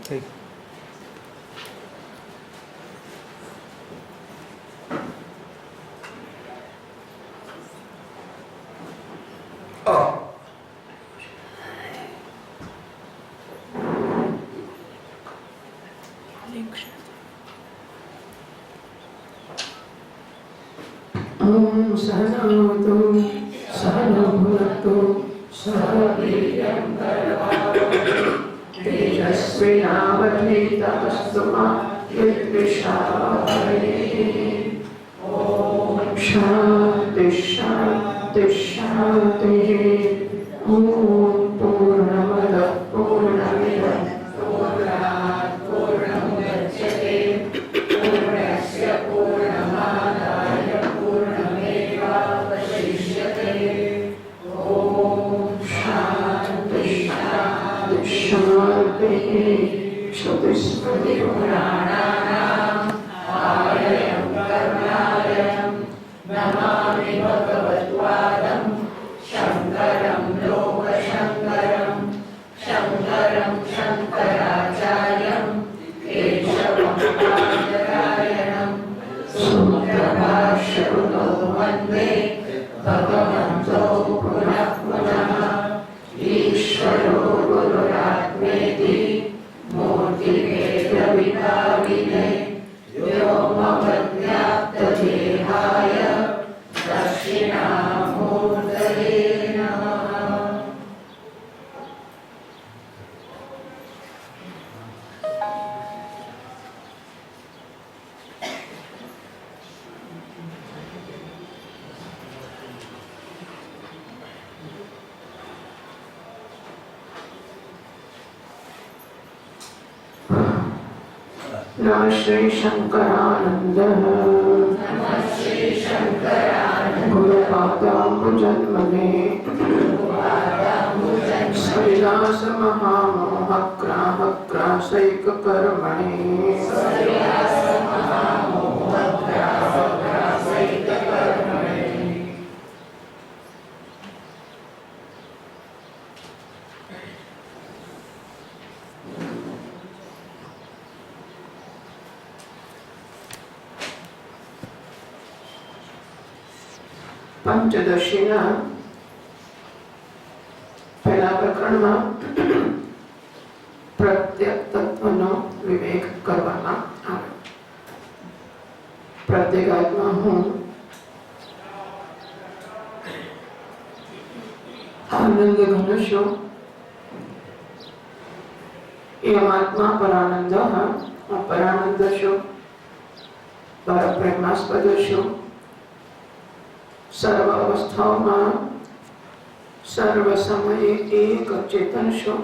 થઈ. Om Sahanavutu Sahanabhunaktu Sahaviriyam Karavavahai Tejasvinavadhitastu ma Vidvishavahai. Om Shanti Shanti Shanti. Om Purnamada Purnamidam Purnat Purnamudachyate Purnasya Purnamadaya Purnamevavashishyate. Om Shanti Shanti Shanti. Shrutismriti Purananam Alayam Karunalayam Namami Bhagavatvadam Shankaram Lokashankaram Shankaram Shankaracharyam Keshavam Pādarayanam Sutrabhashyaruto Vande Bhagavanto Punah Punah Ishvaro Gururatmeti Murti Veda Vitabhine Vyomavadhyapta Dehaya Dakshinamurtaye Namaha. Namo Shri Shankarananda Guru Padambujanmane Sridhasa Mahamohakrahakra Saika Karmane પંચદશીના પહેલા પ્રકરણમાં પ્રત્યેક તત્વનો વિવેક કરવામાં આવે. પ્રત્યેગાત્મા હું આનંદ ઘન છું. એમાત્મા પરાનંદ અપરાનંદ છું. પરપ્રેમાસ્પદ છું. સર્વ અવસ્થાઓમાં સર્વ સમયે એક ચેતન છું.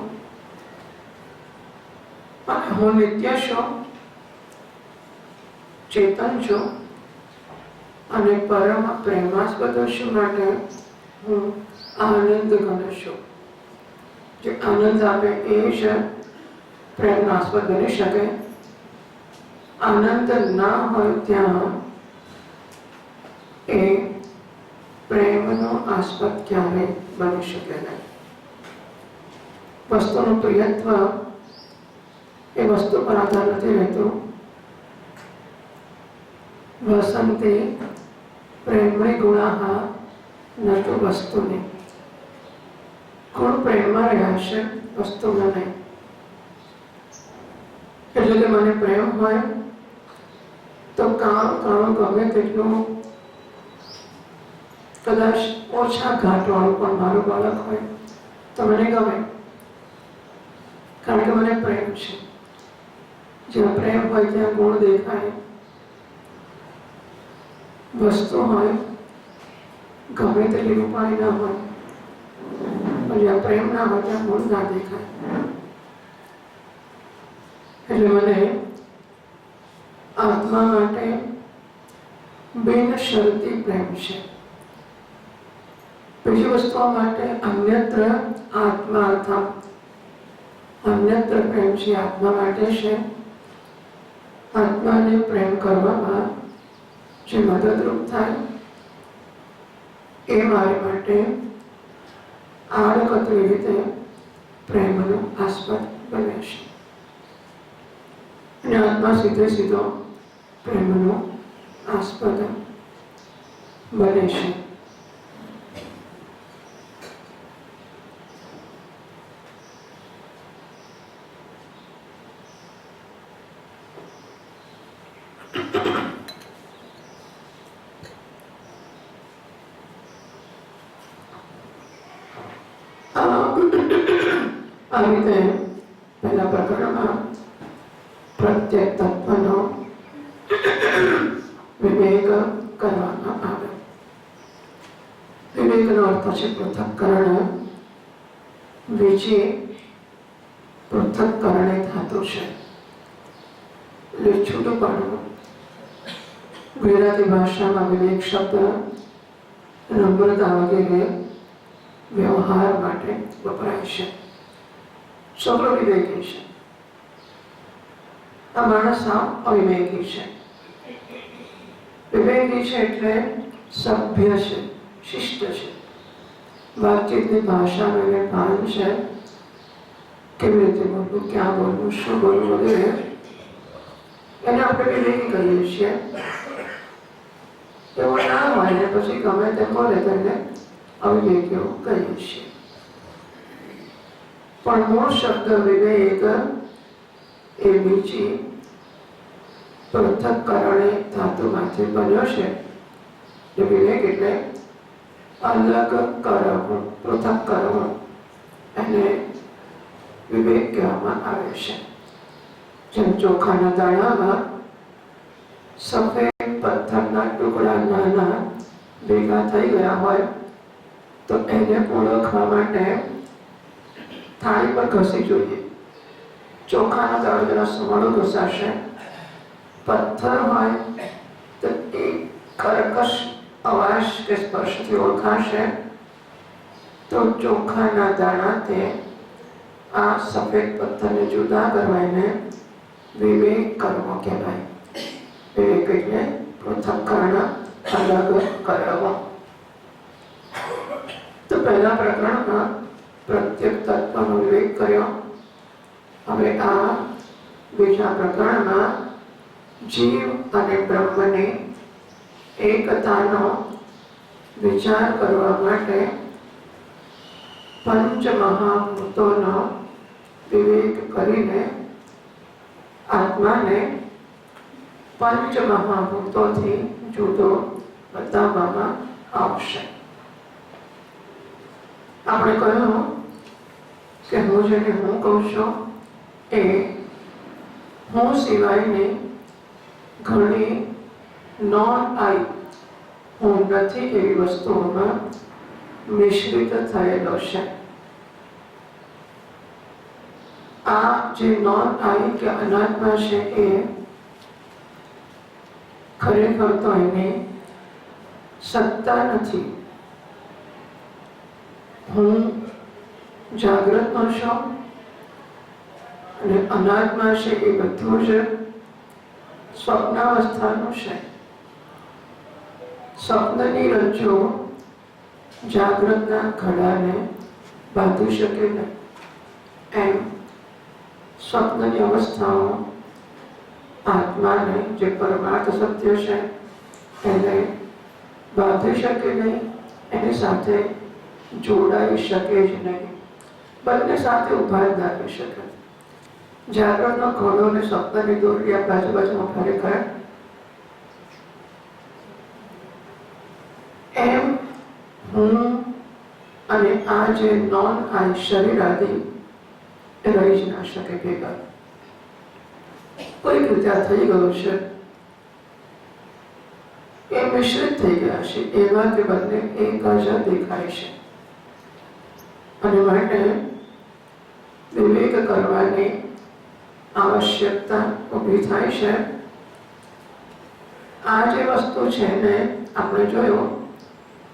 અને હું નિત્ય છું, ચેતન છું અને પરમ પ્રેમાસ્પદ છું. માટે હું આનંદ ઘન છું. જે આનંદ આપે એ જ પ્રેમાસ્પદ બની શકે. આનંદ ના હોય ત્યાં એ પ્રેમનો આસ્પદ ક્યારેય બની શકે નહીં. વસ્તુનું પ્રિયત્વ એ વસ્તુ પર આધાર નથી રહેતો. વસંતે પ્રેમણી ગુણાહા ન તો વસ્તુની. ગુણ પ્રેમમાં રહ્યા છે, વસ્તુમાં નહીં. એટલે કે મને પ્રેમ હોય તો કામ ગમે તેટલું કદાચ ઓછા ઘાટવાળું પણ મારું બાળક હોય તો મને ગમે, કારણ કે મને પ્રેમ છે. જ્યાં પ્રેમ હોય ત્યાં ગુણ દેખાય. વસ્તુ હોય ગમે તેટલી રૂપાળી ના હોય, પણ જ્યાં પ્રેમ ના હોય ત્યાં ગુણ ના દેખાય. એટલે મને આત્મા માટે બિનશરતી પ્રેમ છે. બીજી વસ્તુઓ માટે અન્યત્ર આત્માર્થમ અન્યત્ર પ્રેમ છે. આત્મા માટે છે. આત્માને પ્રેમ કરવામાં જે મદદરૂપ થાય એ મારી માટે આડકતરી રીતે પ્રેમનો આસ્પદ બને છે. અને આત્મા સીધે સીધો પ્રેમનો આસ્પદ બને છે. આ રીતે પહેલા પ્રકરણમાં પ્રત્યેક તત્વનો વિવેક કરવામાં આવે. વિવેકનો અર્થ છે પૃથક્કરણ. બીજી પૃથક્કરણે થતું છે એટલે છૂટું પાડવું. ગુજરાતી ભાષામાં વિવેક શબ્દ નમ્રતા વગેરે વ્યવહાર માટે વપરાય છે. છોકરો વિવેકી છે, આ માણસ અવિવેકી છે. વિવેકી છે એટલે સભ્ય છે, શિષ્ટ છે, વાતચીતની ભાષાનું એને ભાન છે, કેવી રીતે બોલવું, ક્યાં બોલવું, શું બોલવું વગેરે, એને આપણે વિવેકી કહીએ છીએ. એવું ના હોય ને પછી ગમે તે બોલે તેને અવિવેકીઓ કહીએ છીએ. પણ મૂળ શબ્દ વિવેક એ બીજી પૃથક્કરણે ધાતુમાંથી બન્યો છે. વિવેક એટલે અલગ કરવું, પૃથક કરવું, એને વિવેક કહેવામાં આવે છે. જેમ ચોખાના દાણામાં સફેદ પથ્થરના ટુકડા નાના ભેગા થઈ ગયા હોય તો એને ઓળખવા માટે થાળી પર ઘસી જોઈએ. ચોખાનો દાણો જરા સુમળો ઘસાશે, પથ્થર હોય તો એ કર્કશ અવાજ કે સ્પર્શથી ઓળખાશે. તો ચોખાના દાણાથી આ સફેદ પથ્થરને જુદા કરવાને વિવેક કરવો કહેવાય. વિવેક એટલે પૃથક્કરણ, અલગ કરવો. તો પહેલા પ્રકરણમાં પ્રત્યેક તત્વનો વિવેક કર્યો. હવે આ બીજા પ્રકરણમાં જીવ અને બ્રહ્મની એકતાનો વિચાર કરવા માટે પંચ મહાભૂતોનો વિવેક કરીને આત્માને પંચ મહાભૂતોથી જુદો બતાવવામાં આવશે. આપણે કહ્યું કે હું જેને હું કહું છું એ હું સિવાયની ઘણી નોન આઈ હું નથી એવી વસ્તુઓમાં મિશ્રિત થયેલો છે. આ જે નોન આઈ કે અનાત્મા છે એ ખરેખર તો એની સત્તા નથી. હું જાગ્રતનો છું અને અનાત્મા છે એ બધું જ સ્વપ્નાવસ્થાનું છે. સ્વપ્નની રજ્જુ જાગ્રતના ઘડાને બાંધી શકે નહીં. એમ સ્વપ્નની અવસ્થાઓ આત્માને જે પરમાર્થ સત્ય છે એને બાંધી શકે નહીં, એની સાથે જોડાઈ શકે જ નહીં. બંને સાથે ઉભા જ ના રહી શકે. જાગૃતનો ઘોડો અને સ્વપ્નની દોરી આ બાજુમાં ફરે કરે એમ હું અને આ જે નોન આઈ શરીર આદિ રહી જ ના શકે ભેગા. કોઈક રીતે આ થઈ ગયું છે, એ મિશ્રિત થઈ ગયા છે, એવા કે બંને એક જ દેખાય છે. અને માટે વિવેક કરવાની આવશ્યકતા ઊભી થાય છે. આ જે વસ્તુ છે ને આપણે જોયું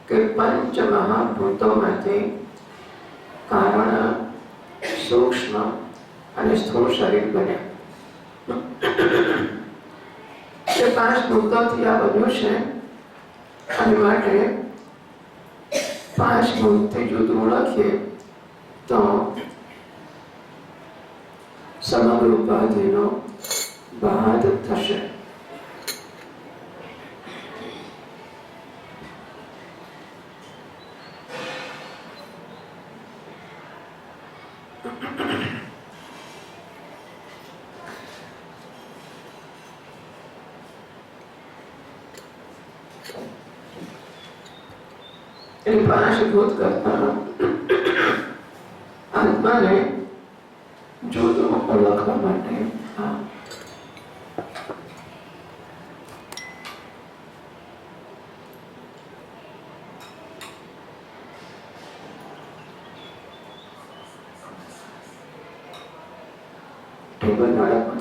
કે પંચ મહાભૂતોમાંથી કારણ સૂક્ષ્મ અને સ્થૂળ શરીર બન્યા. તે પાંચ ભૂતોથી આ બન્યું છે અને માટે પાંચ ભૂતથી જુદું ઓળખીએ તો સમગ્ર ઉપાધિનો બાદ થશે. એની પાશભૂત કરતા આત્માને જુદો ઓળખવા માટે ટેબલ નાળા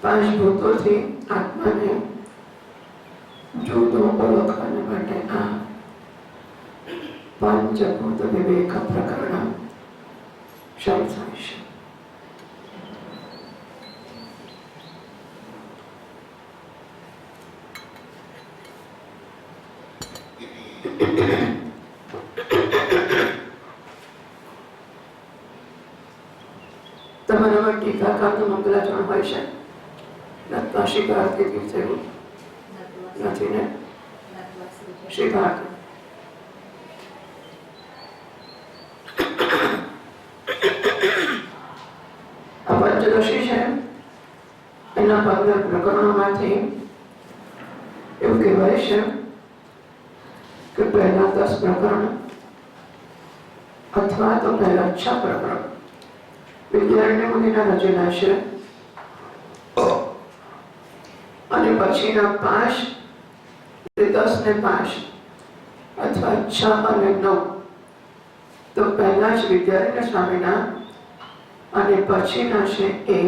પાંચ ભૂતોથી આત્માને જુદો ઓળખવા માટે આ પંચભૂત વિવેક પ્રકરણ શરૂ થાય છે. તમારામાં ટીકાકારનું મંગલાચરણ હોય છે? શ્રી ભારતી તીર્થ એવું નથી ને? શ્રી ભારતી આ પંચદશી છે, એના 15 પ્રકરણોમાંથી એવું કહેવાય છે કે પહેલા 10 પ્રકરણ અથવા તો પહેલા 6 પ્રકરણ વિદ્યારણ્ય મુનિના રચેલા છે અને પછીના 5 10 ને 5 અથવા 6 અને 9 તો પહેલા જ વિદ્યારણ્ય સ્વામીના અને પછીના છે એ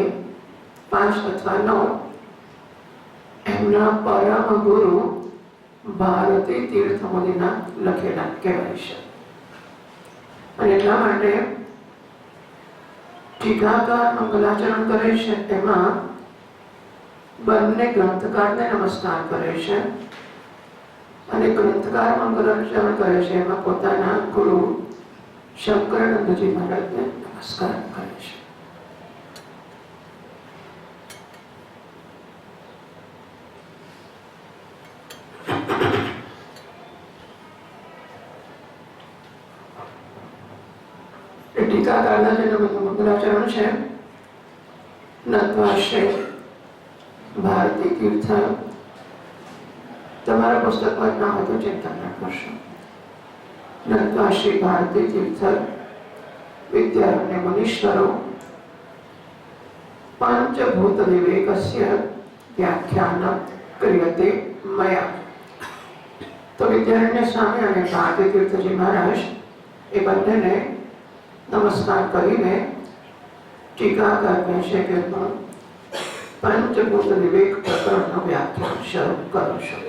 5 અથવા 9 એમના પરમ ગુરુ ભારતી તીર્થ મુનિના લખેલા કહેવાય છે. અને એટલા માટે ટીકાકાર મંગલાચરણ કરે છે એમાં બંને ગ્રંથકારને નમસ્કાર કરે છે અને ગ્રંથકાર મંગલાચરણ કરે છે એમાં પોતાના ગુરુ શંકરાનંદજી મહારાજને નમસ્કાર કરે છે. ટીકાકારના જે મંગલાચરણ છે નત્વાશ્રય ભારતી તીર્થ, તમારા પુસ્તકમાં ના હોય તો ચિંતા ના કરશો. નત્વાશ્રી ભારતી તીર્થ વિદ્યારણ્ય મુનીશ્વરો પંચભૂત વિવેકસ્ય વ્યાખ્યાન ક્રિયતે મયા. તો વિદ્યારણ્ય સ્વામી અને ભારતી તીર્થજી મહારાજ એ બંનેને નમસ્કાર કરીને ટીકાકાર કહે છે કે પંચભૂત વિવેક પ્રકરણનો વ્યાખ્યાન શરૂ કરું છું.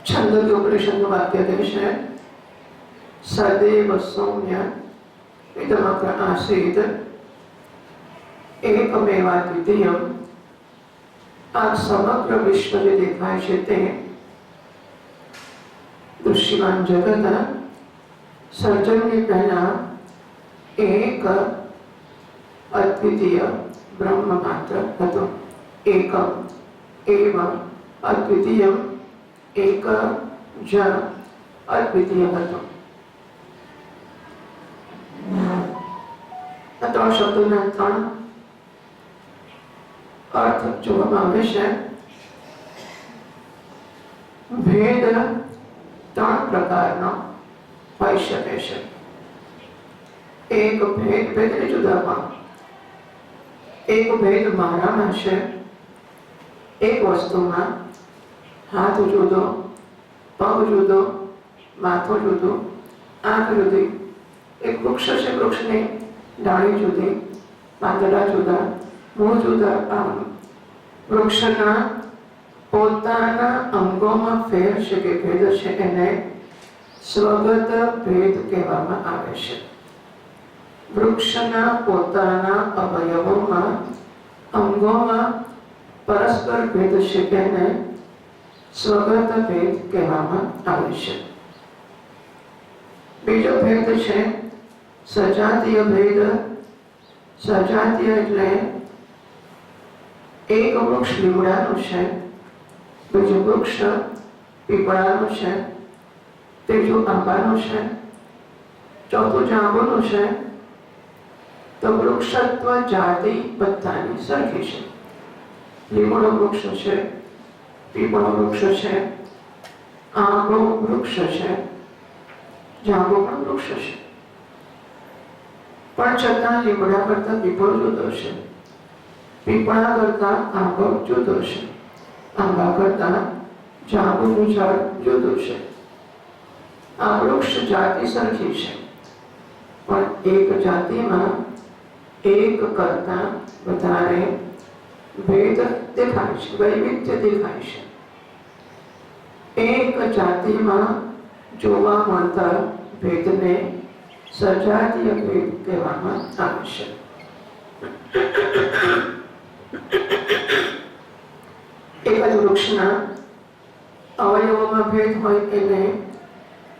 છંદોપનિષદનું વાક્ય કહે છે સદૈવ સૌમ્ય ઇદમગ્ર આસીત એકમેવાદ્વિતીયમ. આ સમગ્ર વિશ્વ જે દેખાય છે તે દૃશ્યમાન જગત સર્જનની પહેલા એક અદ્વિતીય બ્રહ્મ માત્ર હતો. એકમ એવ અદ્વિતીયમ, એક જ અદ્વિતીય હતો. આ 3 શબ્દોના 3 અર્થ જોવામાં આવે છે. ભેદ 3 પ્રકારનો હોઈ શકે છે. એક ભેદ જુદામાં, એક ભેદ મારામાં છે. એક વસ્તુમાં હાથ જુદો, પગ જુદો, માથું જુદું, આંખ જુદી. એક વૃક્ષ છે, વૃક્ષની ડાળી જુદી, પાંદડા જુદા, મૂળ જુદા. આમ વૃક્ષના પોતાના અંગોમાં ફેર છે કે ભેદ છે એને સ્વગત ભેદ કહેવામાં આવે છે. વૃક્ષના પોતાના અવયવોમાં અંગોમાં પરસ્પર ભેદ છે તેને સ્વગત ભેદ કહેવામાં આવે છે. બીજો ભેદ છે સજાતીય ભેદ. સજાતીય એટલે એક વૃક્ષ લીમડાનું છે, બીજું વૃક્ષ પીપળાનું છે, ત્રીજું આંબાનું છે, ચોથું જાંબુનું છે, તો વૃક્ષત્વ જાતિ બધાની સરખી છે. લીમડો વૃક્ષ છે, પીપળો વૃક્ષ છે, આંબો વૃક્ષ છે, જાંબુ પણ વૃક્ષ છે. પણ છતાં લીમડા કરતા પીપળો જુદો છે, પીપળા કરતા આંબો જુદો છે, આંબા કરતા જાંબુનું ઝાડ જુદું છે. આ વૃક્ષ જાતિ સરખી છે, પણ એક જાતિમાં એક કરતા વધારે ભેદ દેખાય છે, વૈવિધ્ય દેખાય છે. એક જાતિમાં જોવા મળતા ભેદને સજાતીય ભેદ કહેવામાં આવે છે. એક જ વૃક્ષના અવયવોમાં ભેદ હોય એને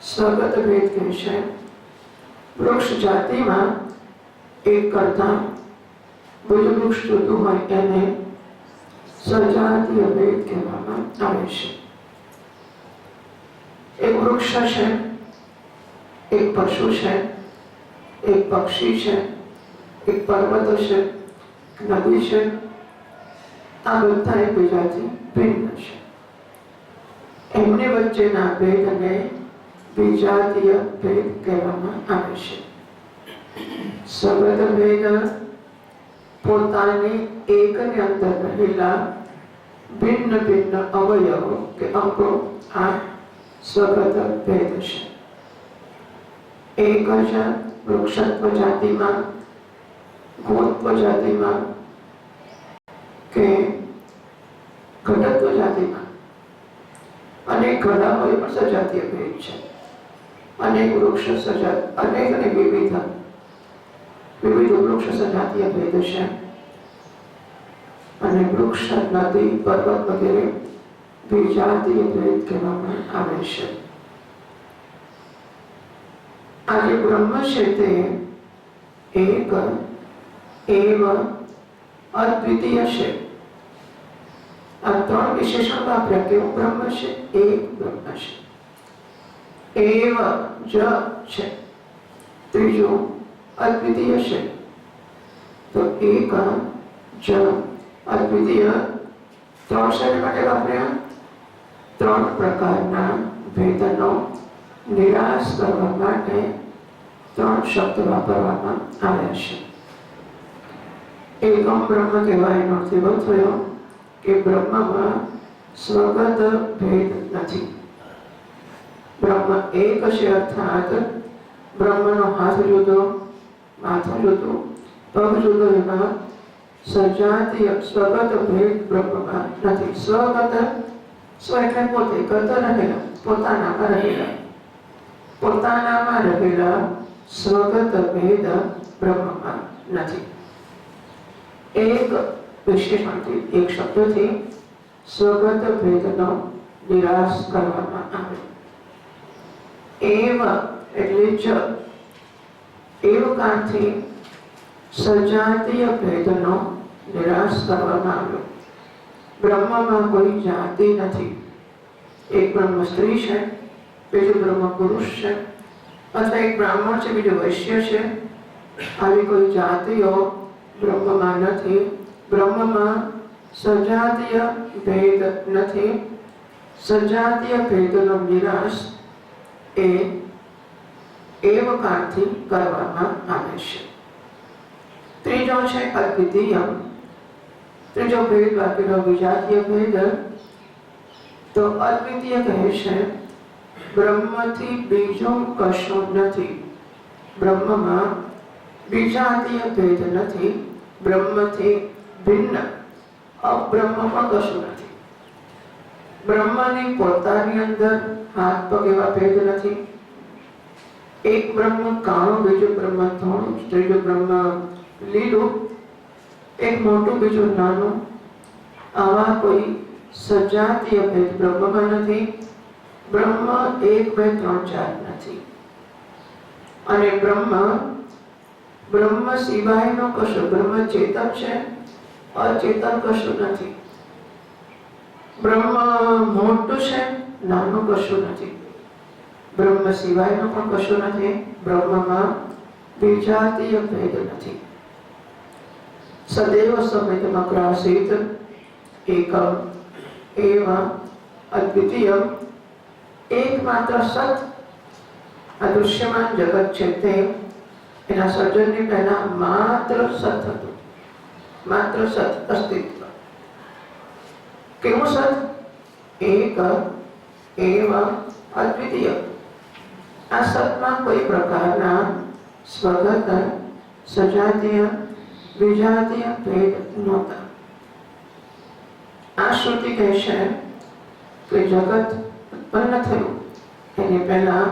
સ્વગત ભેદ કહે છે. વૃક્ષ જાતિમાં એક કરતા બીજું વૃક્ષ જુદું હોય એને સજાતીય ભેદ કહેવામાં આવે છે. એક વૃક્ષ છે, એક પશુ છે, એક પક્ષી છે, એક પર્વત છે, નદી છે, આ બધા એકબીજાથી ભિન્ન છે. એમની વચ્ચેના ભેદને વિજાતીય ભેદ કહેવામાં આવે છે. સબદ ભેદ પોતાની એકની અંદર રહેલા ભિન્ન ભિન્ન અવયવો કે અંગો આ સ્વગત ભેદ છે. એક જ વૃક્ષત્વ જાતિમાં, ગોત્વ જાતિમાં કે ઘટત્વ જાતિમાં અનેક ઘડાઓએ પણ સજાતીય ભેદ છે. અનેક વૃક્ષ સજાત અનેક અને વિવિધ વૃક્ષ સજાતીય ભેદ છે. અને વૃક્ષ, નદી, પર્વત વગેરે વિજાતીય ભેદ કહેવામાં આવે છે. આ જે બ્રહ્મ છે તે એક એવ અદ્વિતીય છે. આ ત્રણ વિશેષણ વાપર્યા કે બ્રહ્મ છે, એક બ્રહ્મ છે. એવ જ છે, ત્રીજું અદ્વિતીય છે. તો એક જ અદ્વિતીય ત્રણ શબ્દ માટે વાપર્યા. ત્રણ પ્રકારના ભેદનો નિરાશ કરવા માટે ત્રણ શબ્દ વાપરવામાં આવ્યા છે. એકમ બ્રહ્મ કહેવાય એનો અર્થ એવો થયો કે બ્રહ્મમાં સ્વગત ભેદ નથી. બ્રહ્મ એક છે, અર્થાત બ્રહ્મનો હાથ જુદો, માથું જુદું, પગ જુદો, એમાં સજાતીય સ્વગત ભેદ બ્રહ્મમાં નથી. સ્વગત, સ્વ એટલે પોતે, ગત રહેલા, પોતાનામાં રહેલા, પોતાનામાં રહેલા સ્વગત ભેદ બ્રહ્મમાં નથી. એક વિશેષણથી, એક શબ્દથી સ્વગત ભેદનો નિરાશ કરવામાં આવે. એવ એટલે જ, એવકારથી સજાતીય ભેદનો નિરાશ કરવામાં આવ્યો. બ્રહ્મમાં કોઈ જાતિ નથી. એક બ્રહ્મ સ્ત્રી છે, બીજું બ્રહ્મ પુરુષ છે, અથવા એક બ્રાહ્મણ છે, બીજું વૈશ્ય છે. આવી કોઈ જાતિઓ બ્રહ્મમાં નથી. બ્રહ્મમાં સજાતીય ભેદ નથી. સજાતીય ભેદનો નિરાશ એ એવકારથી કરવામાં આવે છે. ત્રીજો છે અદ્વિતીય. ત્રીજો ભેદ બાકીનો વિજાતીય ભેદ. તો અદ્વિતીય કહે છે બ્રહ્મથી બીજું કશું નથી. બ્રહ્મમાં વિજાતીય ભેદ નથી. બ્રહ્મથી ભિન્ન અબ્રહ્મ પણ કશું નથી. બ્રહ્મની પોતાની અંદર હાથ પગ એવા ભેદ નથી. એક બ્રહ્મ કાળું, બીજું બ્રહ્મ ધોળું, ત્રીજું બ્રહ્મ લીલું, એક મોટું બીજું નાનું, આવા કોઈ સજાતીય ભેદ બ્રહ્મમાં નથી. બ્રહ્મ 1, 2, 3, 4 નથી. અને બ્રહ્મ સિવાયનો કશું, બ્રહ્મ ચેતન છે, અચેતન કશું નથી. બ્રહ્મ મોટું છે, નાનું કશું નથી. બ્રહ્મ સિવાયનું પણ કશું નથી. બ્રહ્મમાં વિજાતીય ભેદ નથી. સદૈવ સમિતમગ્રાસીત એકમ એવ અદ્વિતીય. એકમાત્ર સત, આ દૃશ્યમાન જગત છે તે એના સર્જનની પહેલા માત્ર સત હતું. માત્ર સત, અસ્તિત્વ. કેવું સત? એક એવ અદ્વિતીય. આ સતમાં કોઈ પ્રકારના સ્વગત, સજાતીય, વિજાતીય ભેદ નહોતા. આ શ્રુતિ કહેશે કે જગત ઉત્પન્ન થયું એની પહેલા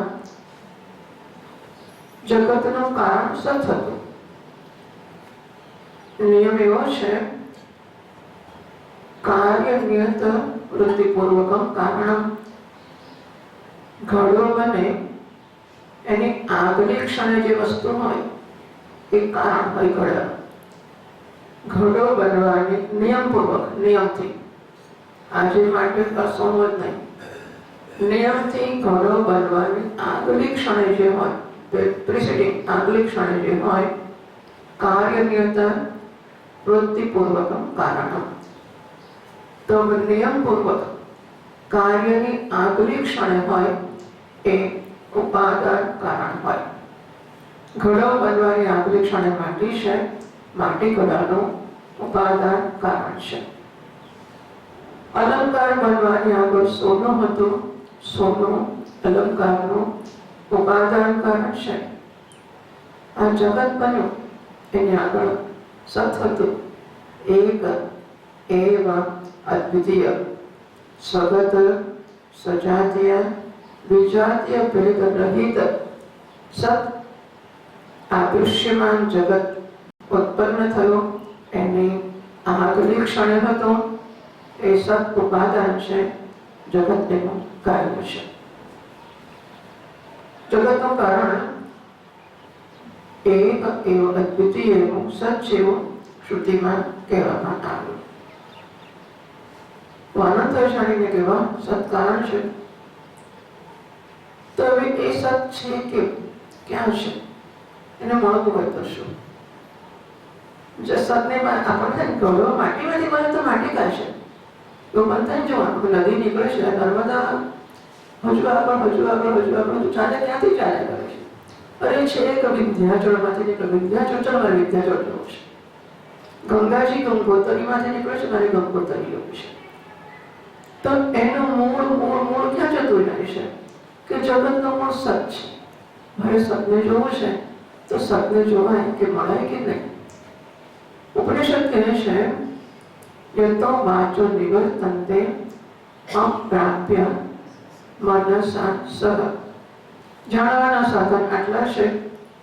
જગતનું કારણ સત હતું. નિયમ એવો છે, કાર્ય નિયત વૃત્તિપૂર્વકમ કારણ. ઘડો બને એની આગલી ક્ષણે જે વસ્તુ હોય એ કારણ હોય ઘડા. ઘડો બનવાની નિયમપૂર્વક, નિયમથી, આજે માટે કસોનો જ નહીં, નિયમથી ઘડો બનવાની આગલી ક્ષણે જે હોય, પ્રિસિડિંગ આગલી ક્ષણે જે હોય, કાર્ય નિયત વૃત્તિપૂર્વકમ કારણ. તો નિયમપૂર્વક કાર્યની આગલી ક્ષણે હોય એ ઉપાદાન કારણ હોય. ઘડો બનવાની આગલી ક્ષણે માટી છે, માટી ઘડાનું ઉપાદાન કારણ છે. અલંકાર બનવાની આગળ સોનું હતું, સોનું અલંકારનું ઉપાદાન કારણ છે. આ જગત બન્યું એની આગળ સત હતું. એક એવ અદ્વિતીય, સ્વગત, સજાતીય, વિજાતીય ભેદ રહિત સત. આ દૃશ્યમાન જગત ઉત્પન્ન થયું એની આગલી ક્ષણે હતું. એ સત ઉપાદાન છે, જગત એનું કાર્ય છે. જગતનું કારણ એક એવ અદ્વિતીય એવું સત જેવું શ્રુતિમાં કહેવામાં આવ્યું. અનંત જાણીને કહેવા સત્કારણ છે. તો હવે એ સત છે કે ક્યાં છે? એને મળવું હોય તો શું? જો સતને આપણને ઘડો માટીમાંથી બને તો માટી કાં છે? એવું બનતા જોવાનું. નદી નીકળે છે, નર્મદા હજુ આગળ ચાલે, ક્યાંથી ચાલે કરે છે? અરે છે કે વિંધ્યાચળમાંથી નીકળે, વિંધ્યાચળ મારે વિંધ્યાચળ જવું છે. ગંગાજી ગંગોત્રીમાંથી નીકળે છે, મારે ગંગોત્રી જવું છે. તો એનું મૂળ ક્યાં જતું જાય છે? કે જગતનો મૂળ સત છે. મારે સતને જોવું છે તો સતને જોવાય કે મળાય કે નહીં? ઉપનિષદ કહે છે, યતો વાચો નિવર્તન્તે અપ્રાપ્ય મનસા સહ. જાણવાના સાધન આટલા છે.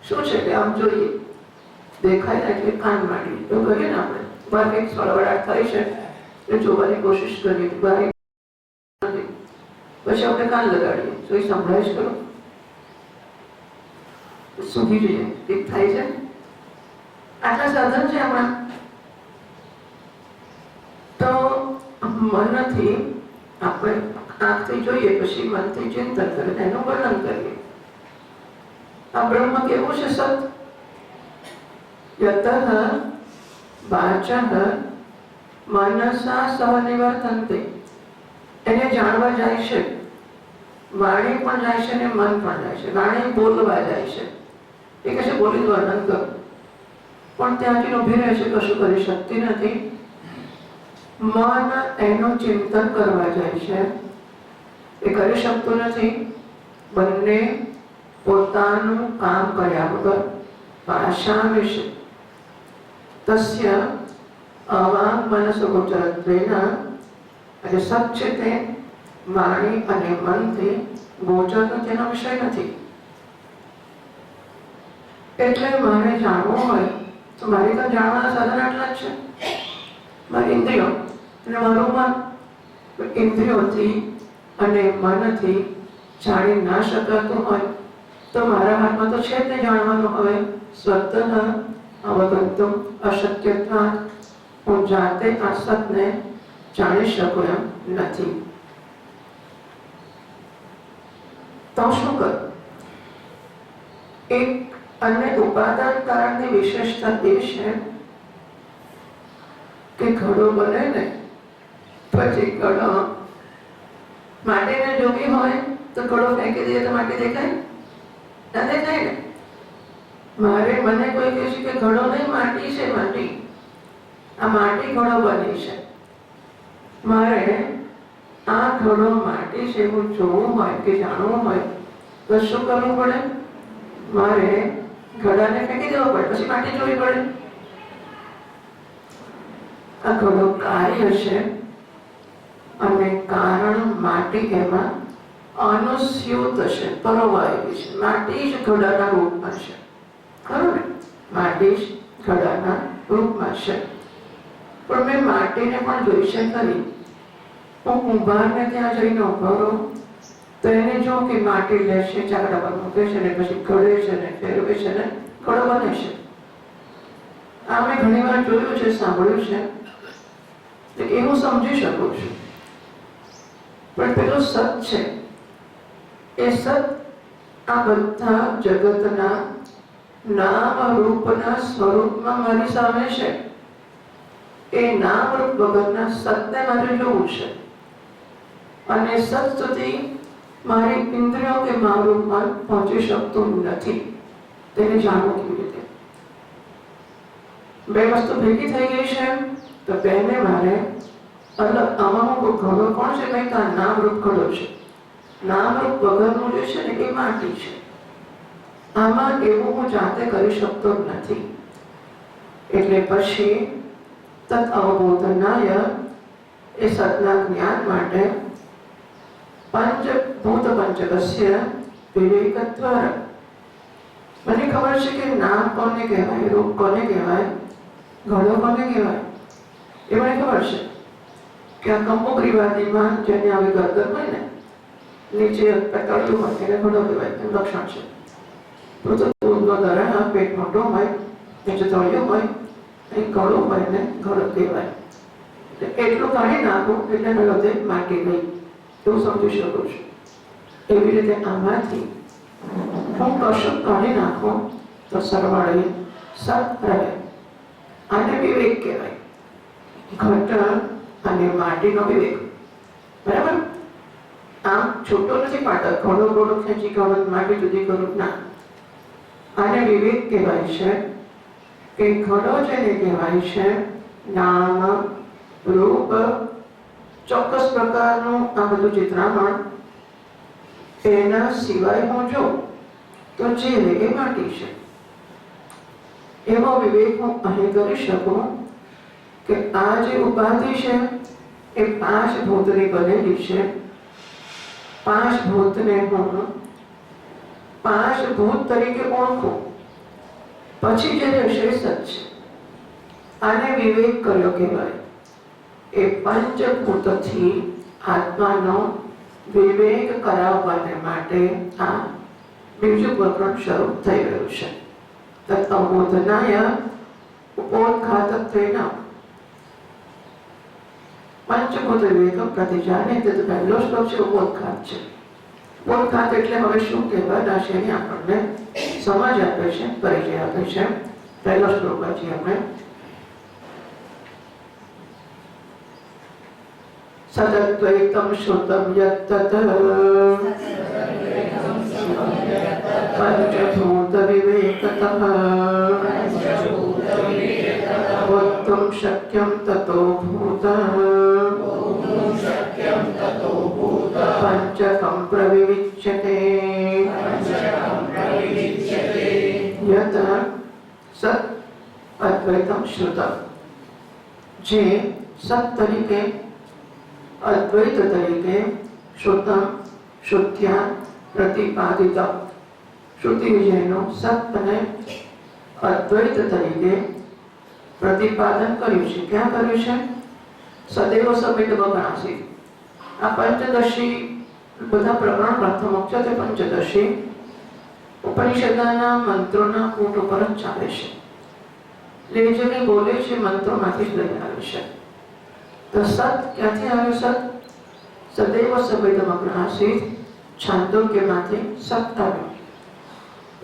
શું છે કે આમ જોઈએ, દેખાય એટલે કાન માંડી તો કહીએ ને આપણે, બહાર કંઈક સળવડાટ થાય છે એ જોવાની કોશિશ કરીએ, બહાર પછી આપણે કાન લગાડીએ તો એ સંભળાય જ કરો, સૂકી જઈએ, એક થાય છે. આટલા સાધન છે હમણાં. તો મનથી આપણે આંખથી જોઈએ, પછી મનથી ચિંતન કરીએ, એનું વર્ણન કરીએ. આ બ્રહ્મ કેવું છે? સત. યતઃ વાચઃ મનસા સહ નિવર્તન્તે. એને જાણવા જાય છે, વાણી પણ જાય છે ને મન પણ જાય છે. વાણી બોલવા જાય છે, એ કહે છે બોલી વર્ણન કરો, પણ ત્યાંથી ઉભી રહે છે, કશું કરી શકતી નથી. મન એનું ચિંતન કરવા જાય છે, એ કરી શકતું નથી. બંને પોતાનું કામ કર્યા વગર ભાષા વિશે તસ્ય અવાંગ મનસ ગોચરત્વેના, એટલે સત છે તે વાણી અને મનથી ગોચરનો તેનો વિષય નથી. એટલે મારે જાણવું હોય તો મારી તો જાણવાના સાધન આટલા જ છે, મારી ઇન્દ્રિયો અને મારું મન. ઇન્દ્રિયોથી અને મનથી જાણી ના શકાતું હોય તો મારા હાથમાં તો છે જ નહીં જાણવાનું. હવે સ્વતઃ અવગંતુમ અશક્યત્વાत्, હું જાતે આ સતને જાણી શકું એમ નથી. તો શું કરું? એક અન્ય ઉપાદાન કારણની વિશેષતા એ છે કે ઘડો બને ને પછી ઘડો માટીને જોગી હોય તો ઘડો ફેંકી દઈએ તો માટી દેખાય ના દેખાય ને. મારે મને કોઈ કહે છે કે ઘડો નહીં માટી છે, માટી આ માટી ઘડો બની છે. મારે આ ઘડો માટી છે એવું જોવું હોય કે જાણવું હોય તો શું કરવું પડે? મારે ઘડાને ફેંકી દેવો પડે, પછી માટી જોવી પડે. આ ઘડો કાર્ય છે અને કારણ માટી એમાં અનુસ્યુત છે, પરોવાયેલી છે. માટી જ ઘડાના રૂપમાં છે, ખરું ને? માટી જ ઘડાના રૂપમાં છે. પણ મેં માટીને પણ જોઈ છે ખરી. હું કુંભારને ત્યાં જઈને ઉભો રહું તો એને જો કે માટી લે છે, ચાકડા પર મૂકે છે ને પછી ઘડે છે ને ફેરવે છે ને ઘડો બને છે. આ મેં ઘણી વાર જોયું છે, સાંભળ્યું છે, તો એ હું સમજી શકું છું. પણ પેલું સત છે, એ સત આ બધા જગતના નામ રૂપના સ્વરૂપમાં મારી સામે છે. એ નામ રૂપ વગરના સતને મારે જોવું છે અને સત સુધી મારી ઇન્દ્રિયો કે મારું મન પહોંચી શકતું નથી. તેને જાણવું કેવી રીતે? બે વસ્તુ ભેગી થઈ ગઈ છે તો બેને મારે અલગ. આમાં ઘડો કોણ છે? કંઈક આ નામ રૂપ ઘડો છે. નામ રૂપ વગરનું જે છે ને એ માટી છે. આમાં એવું હું જાતે કરી શકતો નથી. એટલે પછી તત અવબોધનાય, એ સતના જ્ઞાન માટે પંચભૂત પંચકસ્ય વિવેકદ્વારા. મને ખબર છે કે નામ કોને કહેવાય, રૂપ કોને કહેવાય, ઘડો કોને કહેવાય, એ મને ખબર છે. કે આ કંબુગ્રીવાદીમાં જેને આવી ગરદન હોય ને નીચે તળિયું હોય એને ઘડો કહેવાય, એમ લક્ષણ છે. તો દૂધનો દરા પેટ મોટો હોય, નીચે તળિયું હોય, અહીં ઘડો હોય ને ઘડો કહેવાય. એટલું કાઢી નાખું એટલે હૃદય માટી ગઈ એવું સમજી શકું છું. એવી રીતે આમાંથી હું કશું કાઢી નાખું તો સરવાળે સત રહે. આને વિવેક કહેવાય. ઘટ અને માટીનો વિવેક. બરાબર? આમ છૂટો નથી પાડતો, ઘડો ઘડો ખેંચી કાઢો માટી જુદી કરું ના. આને વિવેક કહેવાય છે કે ઘડો જેને કહેવાય છે નામ રૂપ ચોક્કસ પ્રકારનું આ બધું ચિત્રામણ, એના સિવાય હું જો તો જે એ માટી છે. એવો વિવેક હું અહીં કરી શકું કે આ જે ઉપાધિ છે એ પાંચ ભૂતની બનેલી છે. પાંચ ભૂતને હું પાંચ ભૂત તરીકે ઓળખું, પછી જે રહેશે સત છે. આને વિવેક કર્યો કહેવાય. એ પંચભૂતથી આત્માનો વિવેક કરાવવાને માટે આ બીજું પ્રકરણ શરૂ થઈ રહ્યું છે. તત્વબોધનાય ઉपोद्घातत्वेन પંચભૂત વિવેક પ્રતિજાને. તે પહેલો શ્લોક છે, ઉपोद्घात છે. ઉपोद्घात એટલે હવે શું કહેવાના છે એની આપણને સમજ આપે છે, પરિચય આપે છે. પહેલો શ્લોક વાંચીએ આપણે. સદદ્વૈતમ શ્રુતમ યત્તત પંચભૂત વિવેકતઃ વક્તુમ શક્યમ તતો ભૂત પંચકમ પ્રવિવિચ્યતે. યત સત અદ્વૈતમ શ્રુતમ, જે સત તરીકે અદ્વૈત તરીકે શ્રુતમ શ્રુત્યા પ્રતિપાદિત, શ્રુતિ વિજયનું સતને અદ્વૈત તરીકે પ્રતિપાદન કર્યું છે. ક્યાં કર્યું છે? સદૈવ સમિત બગણાસી. આ પંચદશી બધા પ્રકરણ પ્રથમ છે તે પંચદશી ઉપનિષદના મંત્રોના કૂટ ઉપર જ ચાલે છે. એટલે જે કંઈ બોલે છે મંત્રોમાંથી જ લઈને આવે છે. તો સત ક્યાંથી આવ્યું? સત સદૈવ સવેદમગ્ન આસીત, છાંદોગ્યમાંથી સત આવ્યું.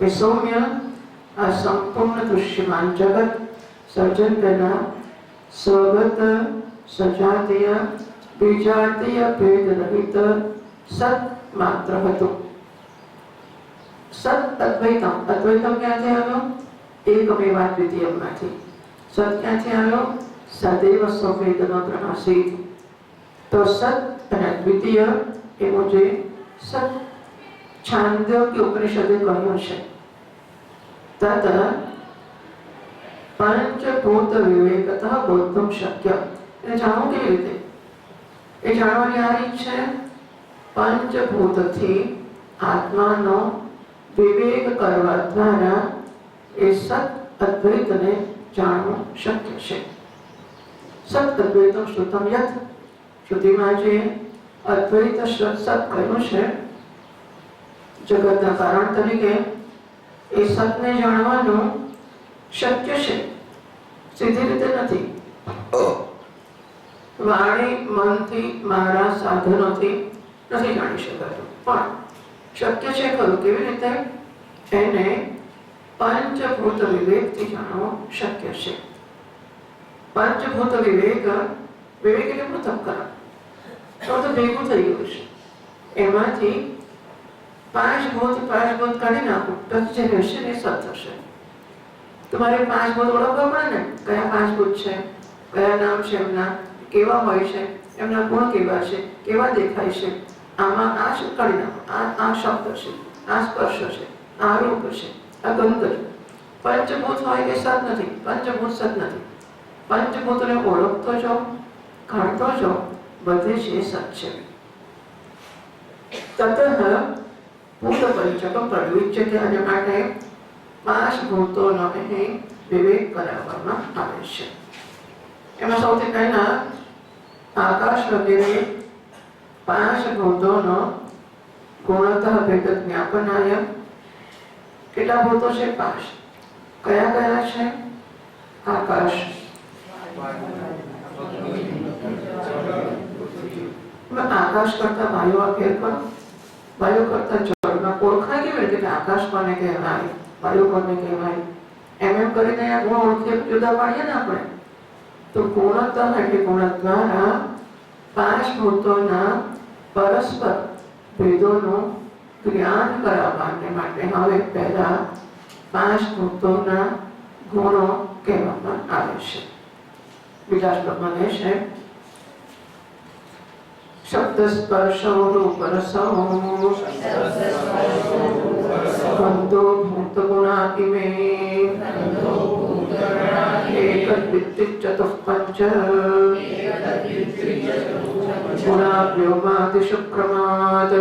એ સૌમ્ય આ સંપૂર્ણ દૃશ્યમાન જગત સર્જન પહેલા સ્વગત સજાતીય વિજાતીય ભેદ રહિત સત માત્ર હતું. સત અદ્વૈતમ, અદ્વૈતમ ક્યાંથી આવ્યો? એકમેવાદ્વિતીયમાંથી. સત ક્યાંથી આવ્યો? સદૈવ સવેદમગ્ન આસીત. તો સત અને દ્વિતીય એનું જે સત છાંદોગ્ય ઉપનિષદે કહ્યું છે તત પંચભૂત વિવેકતઃ બોધું શક્ય. એ જાણવું કેવી રીતે? એ જાણવાની આ રીત છે, પંચભૂતથી આત્માનો વિવેક કરવા દ્વારા એ સત અદ્વૈતને જાણવું શક્ય છે. સત અદ્વૈતમ શ્રુતમ યત, શ્રુતિમાં જે અદ્વૈત સત કહ્યું છે જગતના કારણ તરીકે, એ સતને જાણવાનું શક્ય છે, સીધી રીતે નથી. વાણી મનથી મારા સાધનોથી નથી જાણી શકાતું, પણ શક્ય છે ખરું. કેવી રીતે? એને પંચભૂત વિવેકથી જાણવું શક્ય છે. પંચભૂત વિવેક, વિવેક એટલે પૃથક્કરણ. તો ભેગું થઈ ગયું છે. એમાંથી પાંચ ભૂત કાઢી નાખો પછી જે રહેશે ને સત થશે. તમારે પાંચ ભૂત ઓળખવા પડે ને, કયા પાંચ ભૂત છે, કયા નામ છે એમના, કેવા હોય છે, એમના ગુણ કેવા છે, કેવા દેખાય છે. આમાં આ કાઢી નાખો, આ શબ્દ છે, આ સ્પર્શ છે, આ રૂપ છે, આ ગંધ છે. પંચભૂત હોય કે સત નથી, પંચભૂત સત નથી. પંચભૂતને ઓળખતો જાઓ, કાઢતો જાઓ, બધે જ એ સત છે. તતઃ ભૂત પંચકમ પ્રવિચ્ય કે અને માટે પાંચ ભૂતોનો અહીં વિવેક કરાવવામાં આવે છે. એમાં સૌથી પહેલા આકાશ વગેરે પાંચ ભૂતોનો ગુણતઃ ભેદ જ્ઞાપનાય. કેટલા ભૂતો છે? પાંચ. કયા કયા છે? આકાશ, આકાશ કરતા વાયુ ફેર કરો. વાયુ કરતા જળમાં ઓળખાય કેવી રીતે કે આકાશ કોને કહેવાય, વાયુ કોને કહેવાય? એમ કરીને આ ગુણ ઓળખીએ જુદા પાડીએ ને આપણે. તો ગુણતઃ એટલે ગુણ દ્વારા પાંચ ભૂતોના પરસ્પર ભેદોનું જ્ઞાન કરાવવા માટે હવે પહેલા પાંચ ભૂતોના ગુણો કહેવામાં આવે છે. બીજા શ્લોકમાં કહે છે શબ્દ સ્પર્શો રૂપ રસો ગંધો ભૂત ગુણાતિમે એકદ્વિત્તિ ચતુઃપંચ ગુણાવ્યોમાદિ શુક્રમાદ.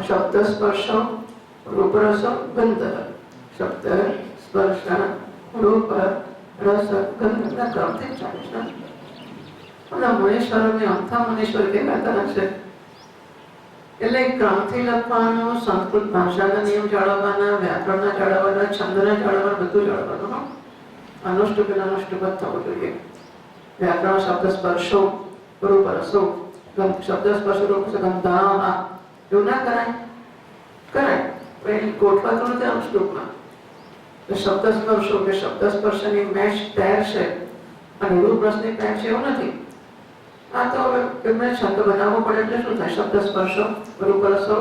શબ્દ સ્પર્શ રૂપ રસ ગંધ. શબ્દ સ્પર્શ રૂપ રસ ગંધ ના ક્રમથી ચાલે છે. મુનીશ્વરોને અમથા મુનીશ્વર કહેવાતા હશે. એટલે ક્રમથી લખવાનું, સંસ્કૃત ભાષાના નિયમ જાળવવાના, વ્યાકરણના જાળવવાના, છંદના જાળવવાના, બધું જાળવવાનું. અનુષ્ટુપ અનુષ્ટુપ થવું જોઈએ. વ્યાકરણ શબ્દ સ્પર્શો રૂપ રસો શબ્દ સ્પર્શ રૂપ ગંધા એવું ના કરાય. ગોઠવા તો નથી અનુષ્ટુપમાં. શબ્દ સ્પર્શો કે શબ્દ સ્પર્શની મેચ પેર છે અને રૂપ રસની પેર છે એવું નથી. આ તો હવે એમને છંદ બનાવવો પડે એટલે શું થાય? શબ્દ સ્પર્શો રૂપ રસો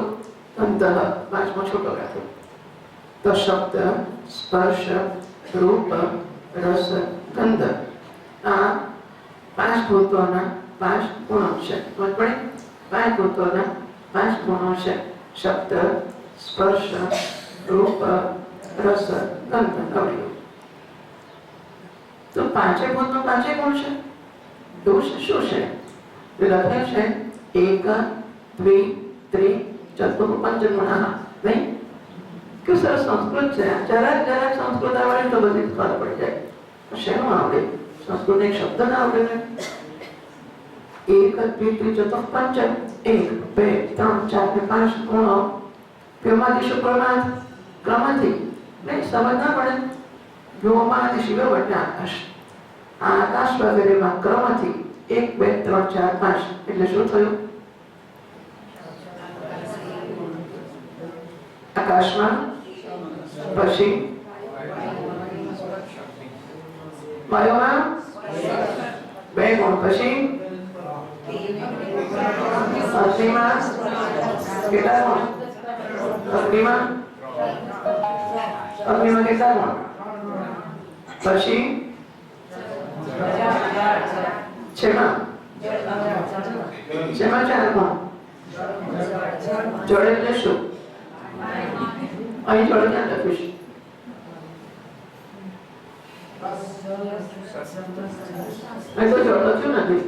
ગંધ પાંચમો છોટો રાખો. તો શબ્દ સ્પર્શ રૂપ રસ ગંધ આ પાંચ ભૂતોના પાંચ ગુણો છે. પાંચ ભૂતોના પાંચ ગુણો છે. શબ્દ સ્પર્શ રૂપ રસ ગંધ અવયવ. તો પાંચે ભૂતનો પાંચે ગુણ છે. એવું છે શું છે? લખે છે એક દ્વિ ત્રિ ચતુર પંચ ગુણા. નહીં કે સરસ સંસ્કૃત છે. જરાક સંસ્કૃત આવડે તો બધી ખબર પડી જાય. શેનું આવડે? સંસ્કૃત એક શબ્દ ના આવડે ને. એક દ્વિતીય ચતુર્થ પંચમ 1 2 3 4 ને 5 ગુણો વ્યોમાદિ શુક્રનાથ ક્રમથી નહીં સમજના પડે વ્યોમાદિ શિવ વટના આકાશ આ આકાશ વગેરેમાં ક્રમથી 1 2 3 4 5 એટલે શું થયું આકાશમાં પછી વાયુમાં 2 ગુણ પછી અગ્નિમાં કેટલા ગુણ અગ્નિમાં કેટલા ગુણ પછી છેમાં 4 ગુણ જળ એટલે શું અહીં જળ ક્યાં લખ્યું છે મેં તો જળ લખ્યું નથી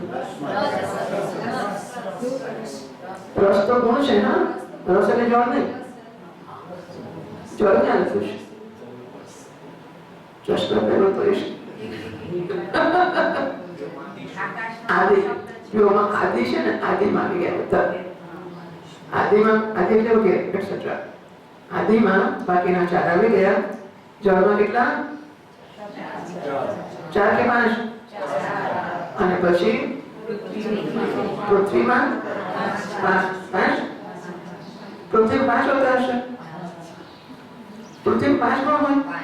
રસ તો ગુણ છે ને રસ એટલે જળ નહીં જળ ક્યાં લખ્યું છે ચશ્મા પહેલો તો આદિ વ્યોમાં આદિ છે ને આદિમાં આવી ગયા બધા આદિમાં આદિ એટલે વગેરે એટસેટ્રા આદિમાં બાકીના 4 આવી ગયા જળમાં કેટલા 4 કે 5 અને પછી પૃથ્વીમાં 5 પૃથ્વી 5 હોતા હશે પૃથ્વી 5 પણ હોય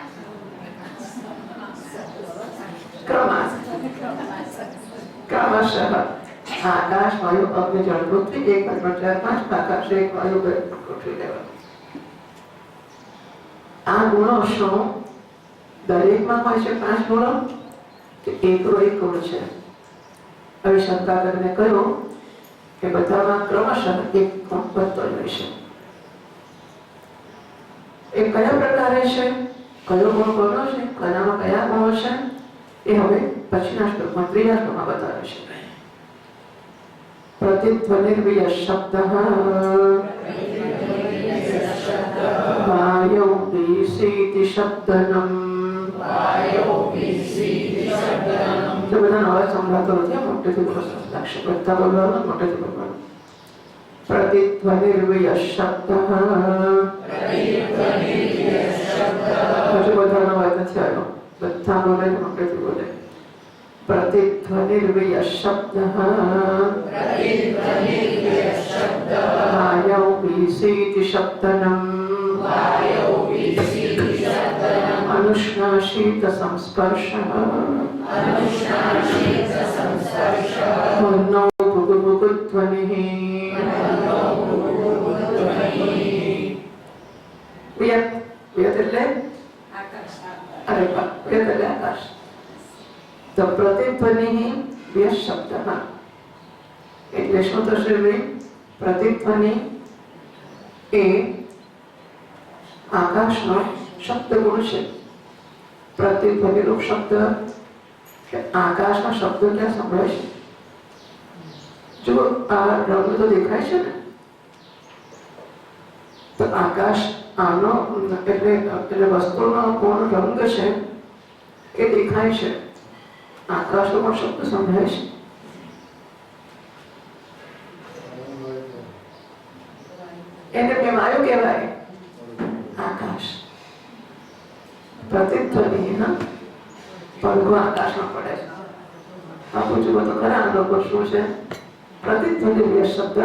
ક્રમશઃ આકાશ વાયુ અગ્નિ જળ પૃથ્વી 1 2 3 4 5 આકાશ 1 વાયુ 2 પૃથ્વી લેવા આ ગુણો શું દરેકમાં હોય છે 5 ગુણો કે એકનો એક ગુણ છે હવે શંકા કરીને કહ્યું કે બધામાં ક્રમશઃ એક ગુણ વધતો રહેશે એ કયા પ્રકારે છે કયો ગુણ કોનો છે કયામાં કયા ગુણો છે એ હવે પછીના શ્લોકમાં ત્રીજા શ્લોકમાં બતાવે છે પ્રતિધ્વનિર્વિય શબ્દઃ વાયૌ વીસીતિ શબ્દનમ તો બધાનો અવાજ સંભળાતો નથી મોટેથી લાગશે બધા બોલવાનું મોટેથી બોલવાનું પ્રતિધ્વનિર્વિય શબ્દઃ હજુ બધાનો અવાજ નથી આવ્યો બધા બોલે મોટેથી બોલે प्रतिध्वनिर्विय शब्दः वायौ वीसीति शब्दनम् अनुष्णाशीत संस्पर्शः वर्णौ भुगुभुगुध्वनिः वियत् એટલે અરે વિયત એટલે આકાશ તો પ્રતિધ્વનિ વ્યસ્ત શબ્દમાં એટલે શું થશે ભાઈ પ્રતિધ્વનિ એ આકાશનો શબ્દ ગુણ છે પ્રતિધ્વનિ રૂપ શબ્દ કે આકાશમાં શબ્દો ક્યાં સંભળાય છે જો આ રંગ તો દેખાય છે ને તો આકાશ આનો એટલે વસ્તુનો કોણ રંગ છે એ દેખાય છે આકાશનો પણ શબ્દ સંભળાય છે એને કેમ આવ્યું કહેવાય આકાશ પ્રતિધ્વનિ પડઘો આકાશમાં પડે છે આ પૂછવું તો ખરા લોકો શું છે પ્રતિધ્વનિ શબ્દ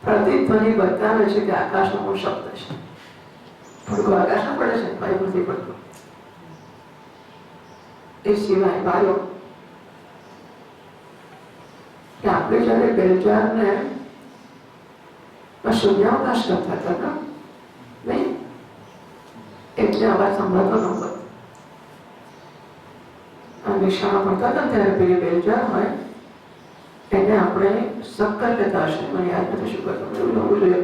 પ્રતિધ્વનિ બતાવે છે કે આકાશનો મૂળ શબ્દ છે પડઘો આકાશમાં પડે છે વાયુ નથી પડતો એ સિવાય વાયુ કે આપણે જયારે બેલચારને શૂન્યાવકાશ કરતા હતા નહીં એટલે અવાજ સંભળાતો નહોતો અમે શાળા ભણતા હતા ત્યારે પેલી બેલચાર હોય એને આપણે સક્કર લેતા હશે મને યાદ નથી શું કરતું એવું હોવું જોઈએ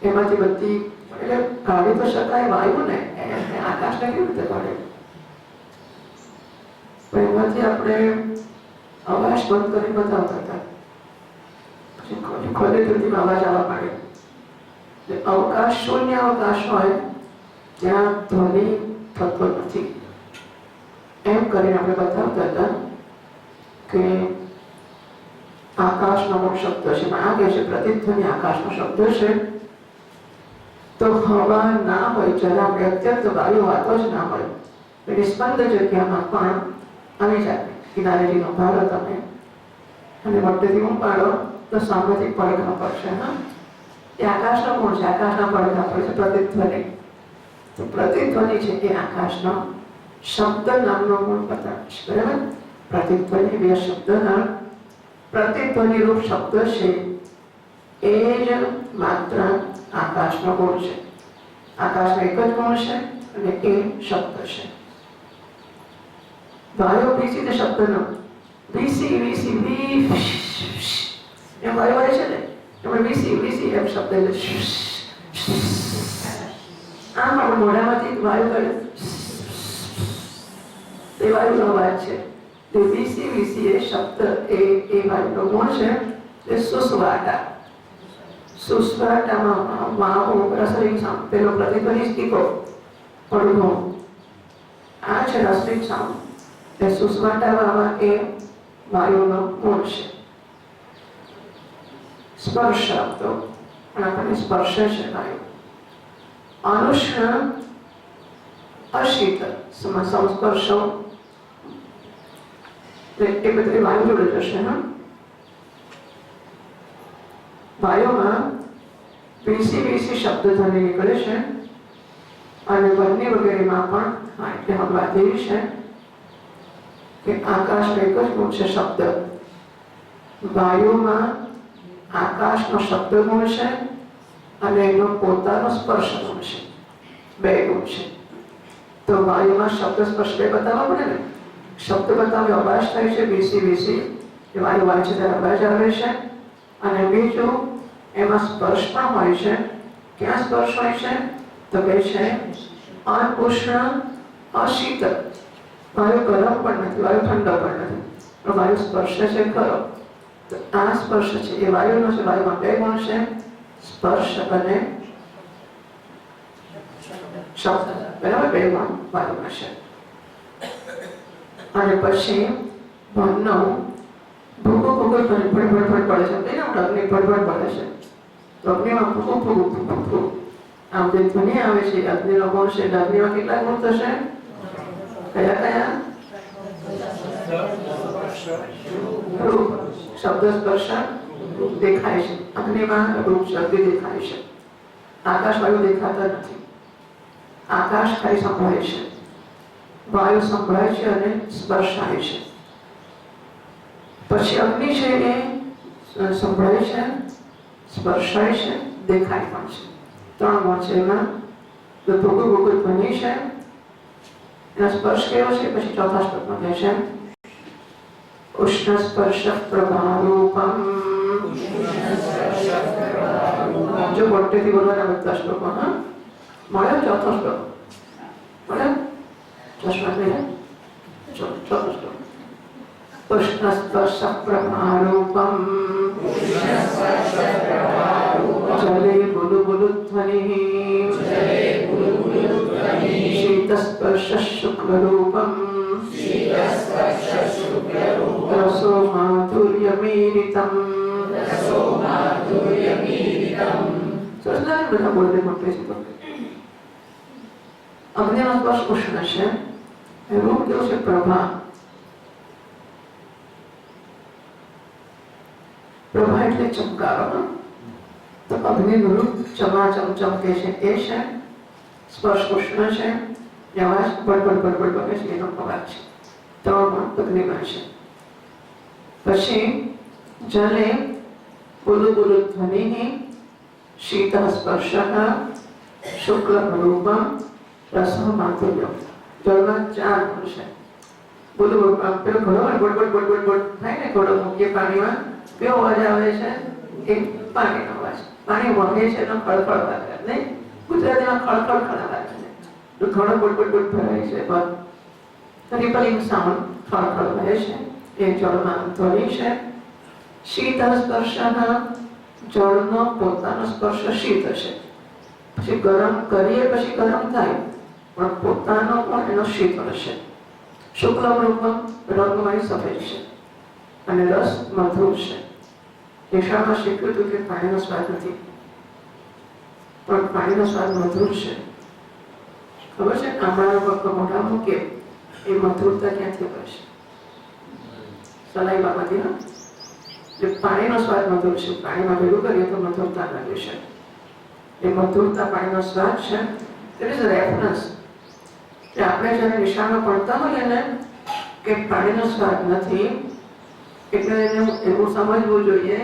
એમાંથી બધી એટલે કાઢી તો શકાય વાયુ ને આકાશને કેવી રીતે કાઢે એમાંથી આપણે અવાજ બંધ કરી બતાવતા હતા પછી ખોલે તેથી અવાજ આવવા માંડે અવકાશ શૂન્ય અવકાશ હોય ત્યાં ધ્વનિ થતો નથી એમ કરીને આપણે બતાવતા હતા કે આકાશનો મૂળ શબ્દ છે. આ કહે છે પ્રતિધ્વનિ આકાશનો શબ્દ છે. તો હવા ના હોય, જરા વ્યક્તિગત વાયુ વાતો જ ના હોય, નિસ્પંદ જગ્યામાં પણ આવી જાય. કિનારે જઈને ઉભા રહો તમે અને મોટેથી ઉપાડો તો સામેથી પડઘા પડશે. હા, એ આકાશનો મૂળ છે. આકાશના પડઘા પડે છે પ્રતિધ્વનિ. તો પ્રતિધ્વનિ છે એ આકાશનો શબ્દ નામનો મૂળ બતાવે છે. બરાબર? પ્રતિધ્વનિ બે શબ્દના પ્રતિધ્વનિ રૂપ શબ્દ છે એ જ માત્ર આકાશનો ગુણ છે. આકાશનો એક જ ગુણ છે અને એ શબ્દ છે. વાયુ બીજી તે શબ્દનો વીસી વીસી વી એમ વાયુ આવે છે ને, એમાં વીસી વીસી એમ શબ્દ આમ આપણે મોઢામાંથી વાયુ કરે એ વાયુનો અવાજ છે. તે વીસી વીસી એ શબ્દ એ વાયુનો ગુણ છે. એ સુસવાટા. સુસવાટામાં વાહુ રસલિંગ સામ પેલો પ્રતિધ્વનિ સ્ટીકો પડઘો આ છે રસલિંગ સામ. એ સુસવાટામાં એ વાયુનો ગુણ છે. સ્પર્શ શબ્દો પણ આપણને સ્પર્શ છે વાયુ. અનુષ્ણ અશીતળ સંસ્પર્શો એ બધી વાયુ જોડે જશે. હા, વાયુમાં વીસી વીસી શબ્દ ધ્વનિ નીકળે છે અને બંને વગેરેમાં પણ હા એટલે હવે વાત એવી છે કે આકાશનો એક જ ગુણ છે શબ્દ. વાયુમાં આકાશનો શબ્દ ગુણ છે અને એનો પોતાનો સ્પર્શ ગુણ છે. બે ગુણ છે. તો વાયુમાં શબ્દ સ્પર્શ બે બતાવવા પડે ને. શબ્દ બતાવે અવાજ થાય છે વીસી વીસી એ વાયુ વાંચે ત્યારે અવાજ આવે છે. અને બીજું એમાં સ્પર્શ પણ હોય છે. ક્યાં સ્પર્શ હોય છે તો કહે છે અનુષ્ણ અશીતળ. વાયુ ગરમ પણ નથી, વાયુ ઠંડો પણ નથી, પણ વાયુ સ્પર્શ છે ખરો. તો આ સ્પર્શ છે એ વાયુનો છે. વાયુમાં બે ગુણ છે, સ્પર્શ અને શબ્દ. બરાબર? બે ગુણ વાયુમાં છે. અને પછી ભણનો ભૂગો ભૂગો ભડભડ પડે છે. એને અગ્નિ ભડભડ પડે છે. તો અગ્નિમાં ભૂગો ભૂગો ભૂગો આમ જે ધ્વનિ આવે છે અગ્નિનો ગુણ છે. અગ્નિમાં કેટલા ગુણ થશે? કયા કયા? રૂપ શબ્દ સ્પર્શ રૂપ દેખાય છે. અગ્નિમાં રૂપ શબ્દ દેખાય છે. આકાશ વાયુ દેખાતા નથી. આકાશ ખાલી સંભળાય છે, વાયુ સંભળાય છે અને સ્પર્શાય છે. પછી અગ્નિ છે એ સંભળાય છે, સ્પર્શાય છે, દેખાય પણ છે. ત્રણ ગુણ છે એમાં. તો ભૂગુ ભૂગુ ધ્વનિ છે, એનો સ્પર્શ કેવો છે? પછી ચોથા શ્લોકમાં કહે છે ઉષ્ણ સ્પર્શ પ્રભારૂપમ. જો મોટેથી બોલવાના બધા શ્લોકો. હા, મળ્યો ચોથો શ્લોક? મળ્યો? ચશ્મા લઈ ચોથો શ્લોક. ઉષ્ણ સ્પર્શ પ્રભારૂપમ જલે બુલુ બુલુ ધ્વનિ શીત સ્પર્શ શુક્લરૂપમ રસો માધુર્યમીરિતમ. સરસ બધા બોલે મોટે છે. અગ્નિનો સ્પર્શ ઉષ્ણ છે. રૂપ કેવું છે? પ્રભા. પ્રભા એટલે ચમકારો. તો અગ્નિનું રૂપ ચમાચમ ચમકે છે એ છે. સ્પર્શ ઉષ્ણ છે. અવાજ બડબડ બડબડ બને છે એનો અવાજ છે. ત્રણ અગ્નિમાં છે. પછી જલે બુલુ બુલુ ધ્વનિ શીત સ્પર્શ શુક્લ રૂપમ રસ માધુર્ય. જળમાં ચાર ગુણ છે. બોલો પેલો ઘોડો બડબડ બડબડ બડ થાય ને, ઘોડો મૂકીએ પાણીમાં કેવો અવાજ આવે છે? એ પાણીનો અવાજ. પાણી વહે છે એનો ખળખળ અવાજ નહીં. ગુજરાતીમાં ખળખળ અવાજ છે. તો ઘોડો બડબડ બડ ભરાય છે. રિપલિંગ સાઉન્ડ ખળખળ વહે છે એ જળમાં ધ્વનિ છે. શીત સ્પર્શ જળનો પોતાનો સ્પર્શ શીત છે. પછી ગરમ કરીએ પછી ગરમ થાય પણ પોતાનો પણ એનો શીતળ છે. શુક્લ રૂપમ રંગમય સફેદ છે અને રસ મધુર છે. નિશાળમાં શીખ્યું હતું કે પાણીનો સ્વાદ નથી, પણ પાણીનો સ્વાદ મધુર છે. ખબર છે, આંબાનો મોઢા મૂકે એ મધુરતા ક્યાંથી પડશે? સલાઈ બાબતી ના પાણીનો સ્વાદ મધુર છે. પાણીમાં ભેગું કરીએ તો મધુરતા લાગે છે. એ મધુરતા પાણીનો સ્વાદ છે. ઇટ ઇઝ રેફરન્સ કે આપણે જ્યારે નિશાળમાં ભણતા હોઈએ ને કે પાણીનો સ્વાદ નથી, એટલે એને એવું સમજવું જોઈએ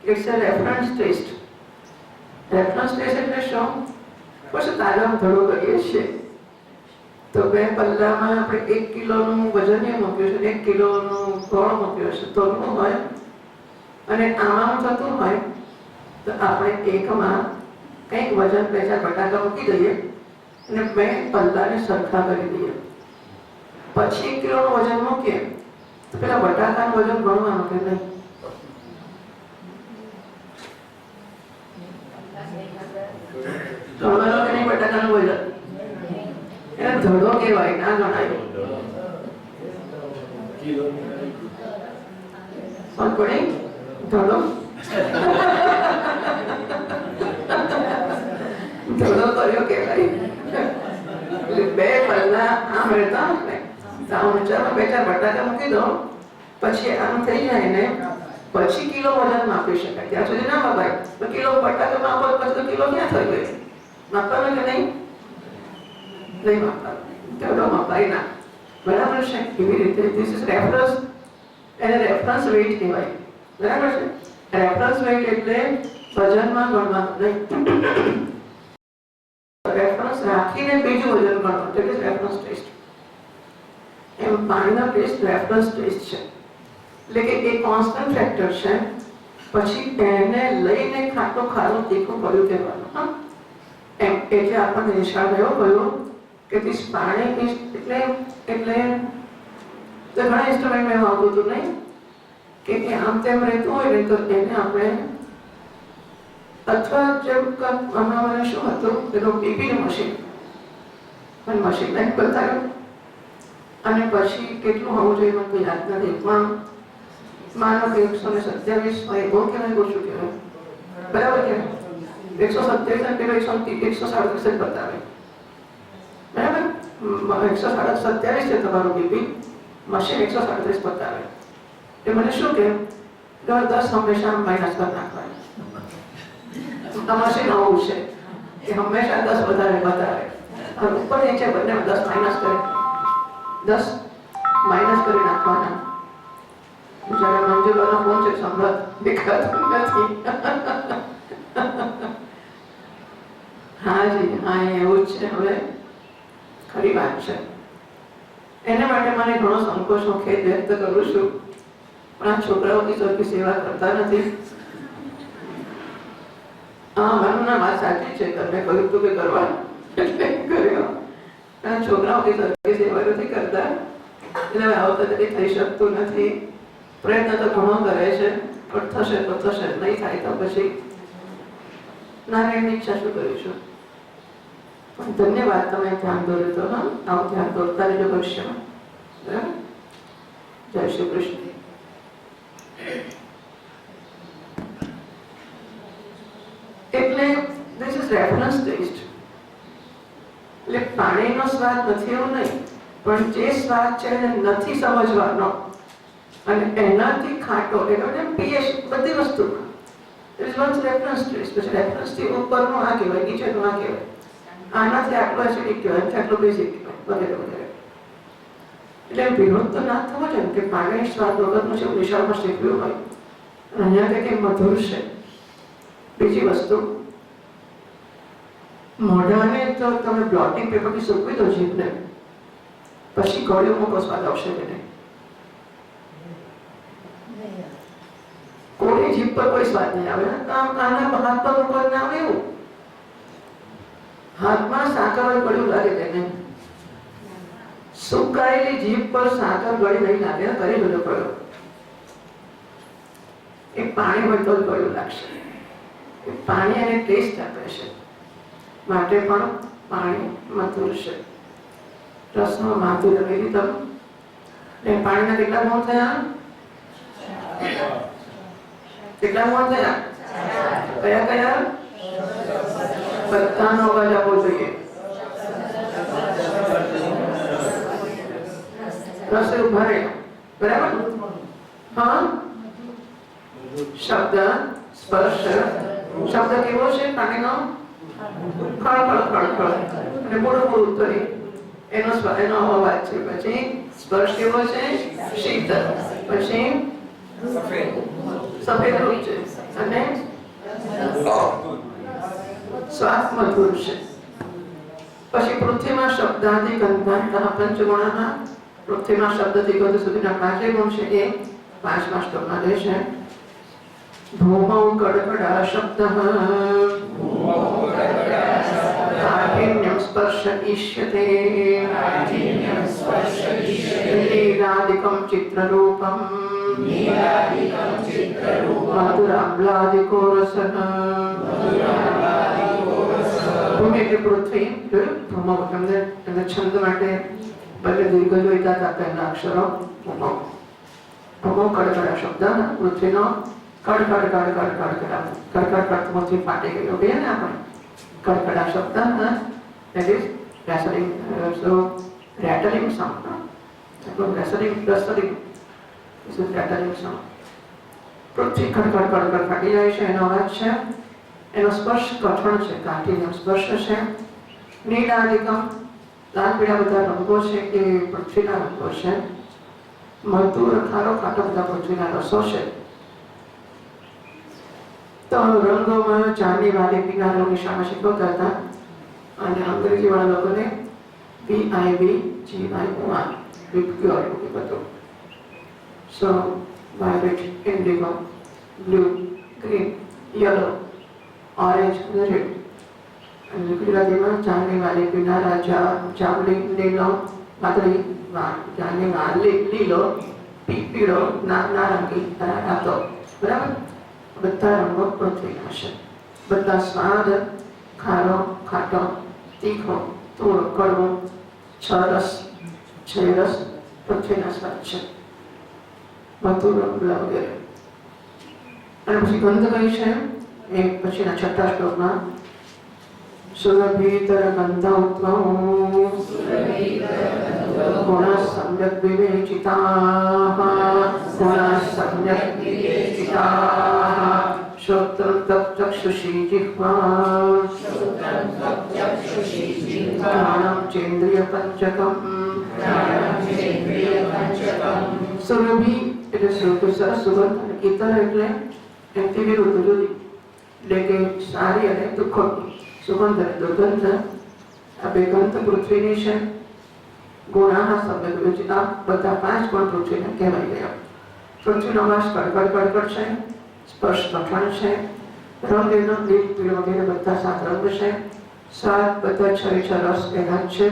કે it's a reference test. Reference test એટલે શું? પછી તાલમ ધડો કરીએ છીએ તો 2 પલ્લામાં આપણે 1 કિલોનું વજન મૂક્યું છે, 1 કિલોનું ગોળ મૂક્યો છે, તોલનું હોય અને આમાં થતું હોય તો આપણે એકમાં કંઈક વજન 2-4 બટાકા મૂકી દઈએ અને 2 પલ્લાને સરખા કરી દઈએ. પછી 1 કિલોનું વજન મૂકીએ તો પેલા બટાકાનું વજન ગણવાનું કે નહીં? ગણવાનું કે નહીં બટાકાનું વજન? એને ધડો કહેવાય, ના ગણાય. પણ પડી ધડો ધડો કર્યો કહેવાય. 2 પલ્લા આમ રહેતા ને ઊંચામાં 2-4 બટાકા મૂકી દો, પછી આમ થઈ જાય ને પછી કિલો વજન માપી શકાય. ત્યાં સુધી ના મપાય તો કિલો બટાકા માપો પછી તો કિલો ક્યાં થઈ ગયો? માપવાનું કે નહીં? નહીં માપવાનું, ધડો મપાય ના. બરાબર છે? એવી રીતે ધીસ ઇઝ રેફરન્સ. એને રેફરન્સ વેઇટ કહેવાય. બરાબર છે? રેફરન્સ વેઇટ એટલે વજનમાં ગણવાનું નહીં, રેફરન્સ રાખીને બીજું વજન ગણવાનું. એટલે રેફરન્સ ટેસ્ટ. એમ પાણીનો ટેસ્ટ રેફરન્સ ટેસ્ટ છે. એટલે કે એ કોન્સ્ટન્ટ ફેક્ટર છે. પછી એને લઈને ખાટું ખારું તીખું કર્યું કહેવાનું. હા, એમ એટલે આપણને નિશાળ એવો કહ્યું કે this પાણી એટલે ઘણા ઇન્સ્ટ્રુમેન્ટમાં એવું આવતું હતું નહીં કે આમ તેમ રહેતું હોય ને તો એને આપણે અથવા જેમ હમણાં મને શું હતું પેલું પીપીનું મશીન નહીં બતાવ્યું અને પછી કેટલું હોવું જોઈએ મને યાદ નથી, પણ માનો કે 127 હોય, બહુ કહેવાય, ઓછું કહેવાય, બરાબર કે 127 અને પેલો 137 જ બતાવે. બરાબર, 127 છે તમારું બીપી, મશીન 137 બતાવે. એ મને શું કે 10 હંમેશા માઇનસ કરી નાખવાનું. આ મશીન આવું છે કે હંમેશા 10 વધારે બતાવે અને ઉપર નીચે બંને 10 માઇનસ કરે, 10 માઇનસ કરી નાખવાના. જ્યારે મંજુલાનો ફોન છે સંભળાત દેખાતું નથી. હાજી, હા, એવું જ છે. હવે ખરી વાત છે. એના માટે મને ઘણો સંકોચ, હું ખેદ વ્યક્ત કરું છું, પણ આ છોકરાઓ કિશોરની સેવા કરતા નથી. હા, મારું નામ વાત સાચી છે, તમે કહ્યું હતું કે કરવાનું કર્યો. છોકરાઓ કિશોરની સેવા નથી કરતા, એટલે હવે આવતા કદી થઈ શકતું નથી. પ્રયત્ન તો ઘણો કરે છે, પણ થશે તો થશે, નહીં થાય તો પછી નારાયણની ઈચ્છા શું કરીશું. પણ ધન્યવાદ, તમે ધ્યાન દોર્યું તો. હા, આવું ધ્યાન દોરતા રહેજો ભવિષ્યમાં. બરાબર? જય શ્રી કૃષ્ણ. એટલે ધીસ ઇઝ રેફરન્સ ટેસ્ટ. એટલે પાણીનો સ્વાદ નથી એવું નહીં, પણ જે સ્વાદ છે એને નથી સમજવાનો અને એનાથી ખાટો એનો જેમ પીએચ બધી વસ્તુમાં રેફરન્સ ટેસ્ટ. પછી રેફરન્સથી ઉપરનું આ કહેવાય, નીચેનું આ કહેવાય, આનાથી આટલો એસિડિક કહેવાય, આટલો બેઝિક કહેવાય, વગેરે વગેરે. એટલે વિરોધ તો ના થવો જોઈએ કે પાણી સ્વાદ વગરનું છે નિશાળમાં શીખ્યું હોય, અહીંયા કંઈક મધુર છે. બીજી વસ્તુ, મોઢાને તો તમે બ્લોટિંગ પેપરથી સૂકવી દો જીભને, પછી ગળ્યો મોટો સ્વાદ આવશે કે નહીં? કોઈ જીભ પર કોઈ સ્વાદ નહીં આવે. આના હાથ પર ઉપર ના આવે એવું. હાથમાં સાકર હોય ગળ્યું લાગે કે નહીં? સુકાયેલી જીભ પર સાકર ગળી નહીં લાગે. કરી બધો પ્રયોગ. એ પાણી હોય તો જ ગળ્યું લાગશે. પાણી એને ટેસ્ટ આપે છે, માટે પણ પાણી મધુર છે. રસનો માધુર્ય મેળવી તમે. પાણીના કેટલા ગુણ થયા? કેટલા ગુણ થયા? કયા કયા? બધાનો અવાજ આવવો જોઈએ. રસે ઉભા રહ્યા. બરાબર? હા. શબ્દ, સ્પર્શ. શબ્દ કેવો છે? પાણીનો ખળ ખળ ખળ ખળ અને બોડું બોડું ઉતરી એનો અવાજ છે. પછી સ્પર્શ કેવો છે? શીતળ. પછી સફેદ રૂપ છે અને સ્વાદ મધુર છે. પછી પૃથ્વીમાં શબ્દાદિ ગંધાંતઃ પંચગુણઃ. પૃથ્વીમાં શબ્દથી ગંધ સુધીના 5 ગુણ છે એ 5મા શ્લોકમાં રહે છે. ભૂમૌ કડકડા શબ્દઃ કાઠિન્યં સ્પર્શયિષ્યતે લીલાદિકં ચિત્રરૂપં મધુરામ્લાદિકો રસઃ. ભૂમિ એટલે પૃથ્વી. ભૂમૌ એમને છંદ માટે બંને દીર્ઘ જોઈતા હતા પહેલા અક્ષરો. ભૂમૌ ભૂમૌ કડકડા શબ્દ પૃથ્વીનો કડકડ કડકડ કડકડા કડકડ કડકડથી ફાટી ગયો કે ને આપણે કડકડા શબ્દ that is rattling, so rattling sound. So rustling this is rattling sound. પૃથ્વી કડકડ કડકડ ફાટી જાય છે એનો અવાજ છે. એનો સ્પર્શ કઠણ છે, કાઠિન્યમ સ્પર્શ છે. નીલાદિકમ લાલ પીળા બધા રંગો છે એ પૃથ્વીના રંગો છે. મધુર ખારો ખાટો બધા પૃથ્વીના રસો છે. તો રંગોમાં ચાંદી વાળી પીળા નિશામાં શીખવતા હતા અને અંગ્રેજી વાળા લોકોને PIVGY વિપ્યોર એ બધું. So violet, indigo, blue, green, yellow, orange અને રેડ. અને ગુજરાતીમાં ચાંદી વાળી પીળા જાંબલી, લીલો, વાદળી, ચાંદી વાળી લીલો, પીળો, નારંગી, રાતો. બરાબર? બધા રંગો પૃથ્વીના છે. બધા સ્વાદ ખારો, ખાટો, તીખો, થોડો, કડવો, છરસ, છેરસ પૃથ્વીના સ્વાદ છે. મધુર વગેરે. અને પછી ગંધ કઈ છે એ પછીના 6થા શ્લોકમાં સુરભીતર ગંધૌત્વં ગુણાઃ સમ્યક વિવેચિતાઃ ગુણાઃ સમ્યક વિવેચિતાઃ શ્રોત્રં ચક્ષુષી જિહ્વા ઘ્રાણં ચેન્દ્રિય પંચકમ. સુરભી એટલે સરસ સુગંધ અને ઇતર એટલે એમથી વિરુદ્ધ જુદી એટલે કે સારી અને દુઃખોની સુગંધ અને દુર્ગંધ. આ બે ગંધ પૃથ્વીની છે. ગુણાઃ સમ્યક વિવેચિતાઃ બધા 5 ગુણ પૃથ્વીને કહેવાય ગયા. પૃથ્વીનો અવાજ કડકડ કડકડ છે. સ્પર્શ કઠણ છે. રંગ એનો લીલ પીળો વગેરે બધા 7 રંગ છે. સ્વાદ બધા 6 રસ એના જ છે.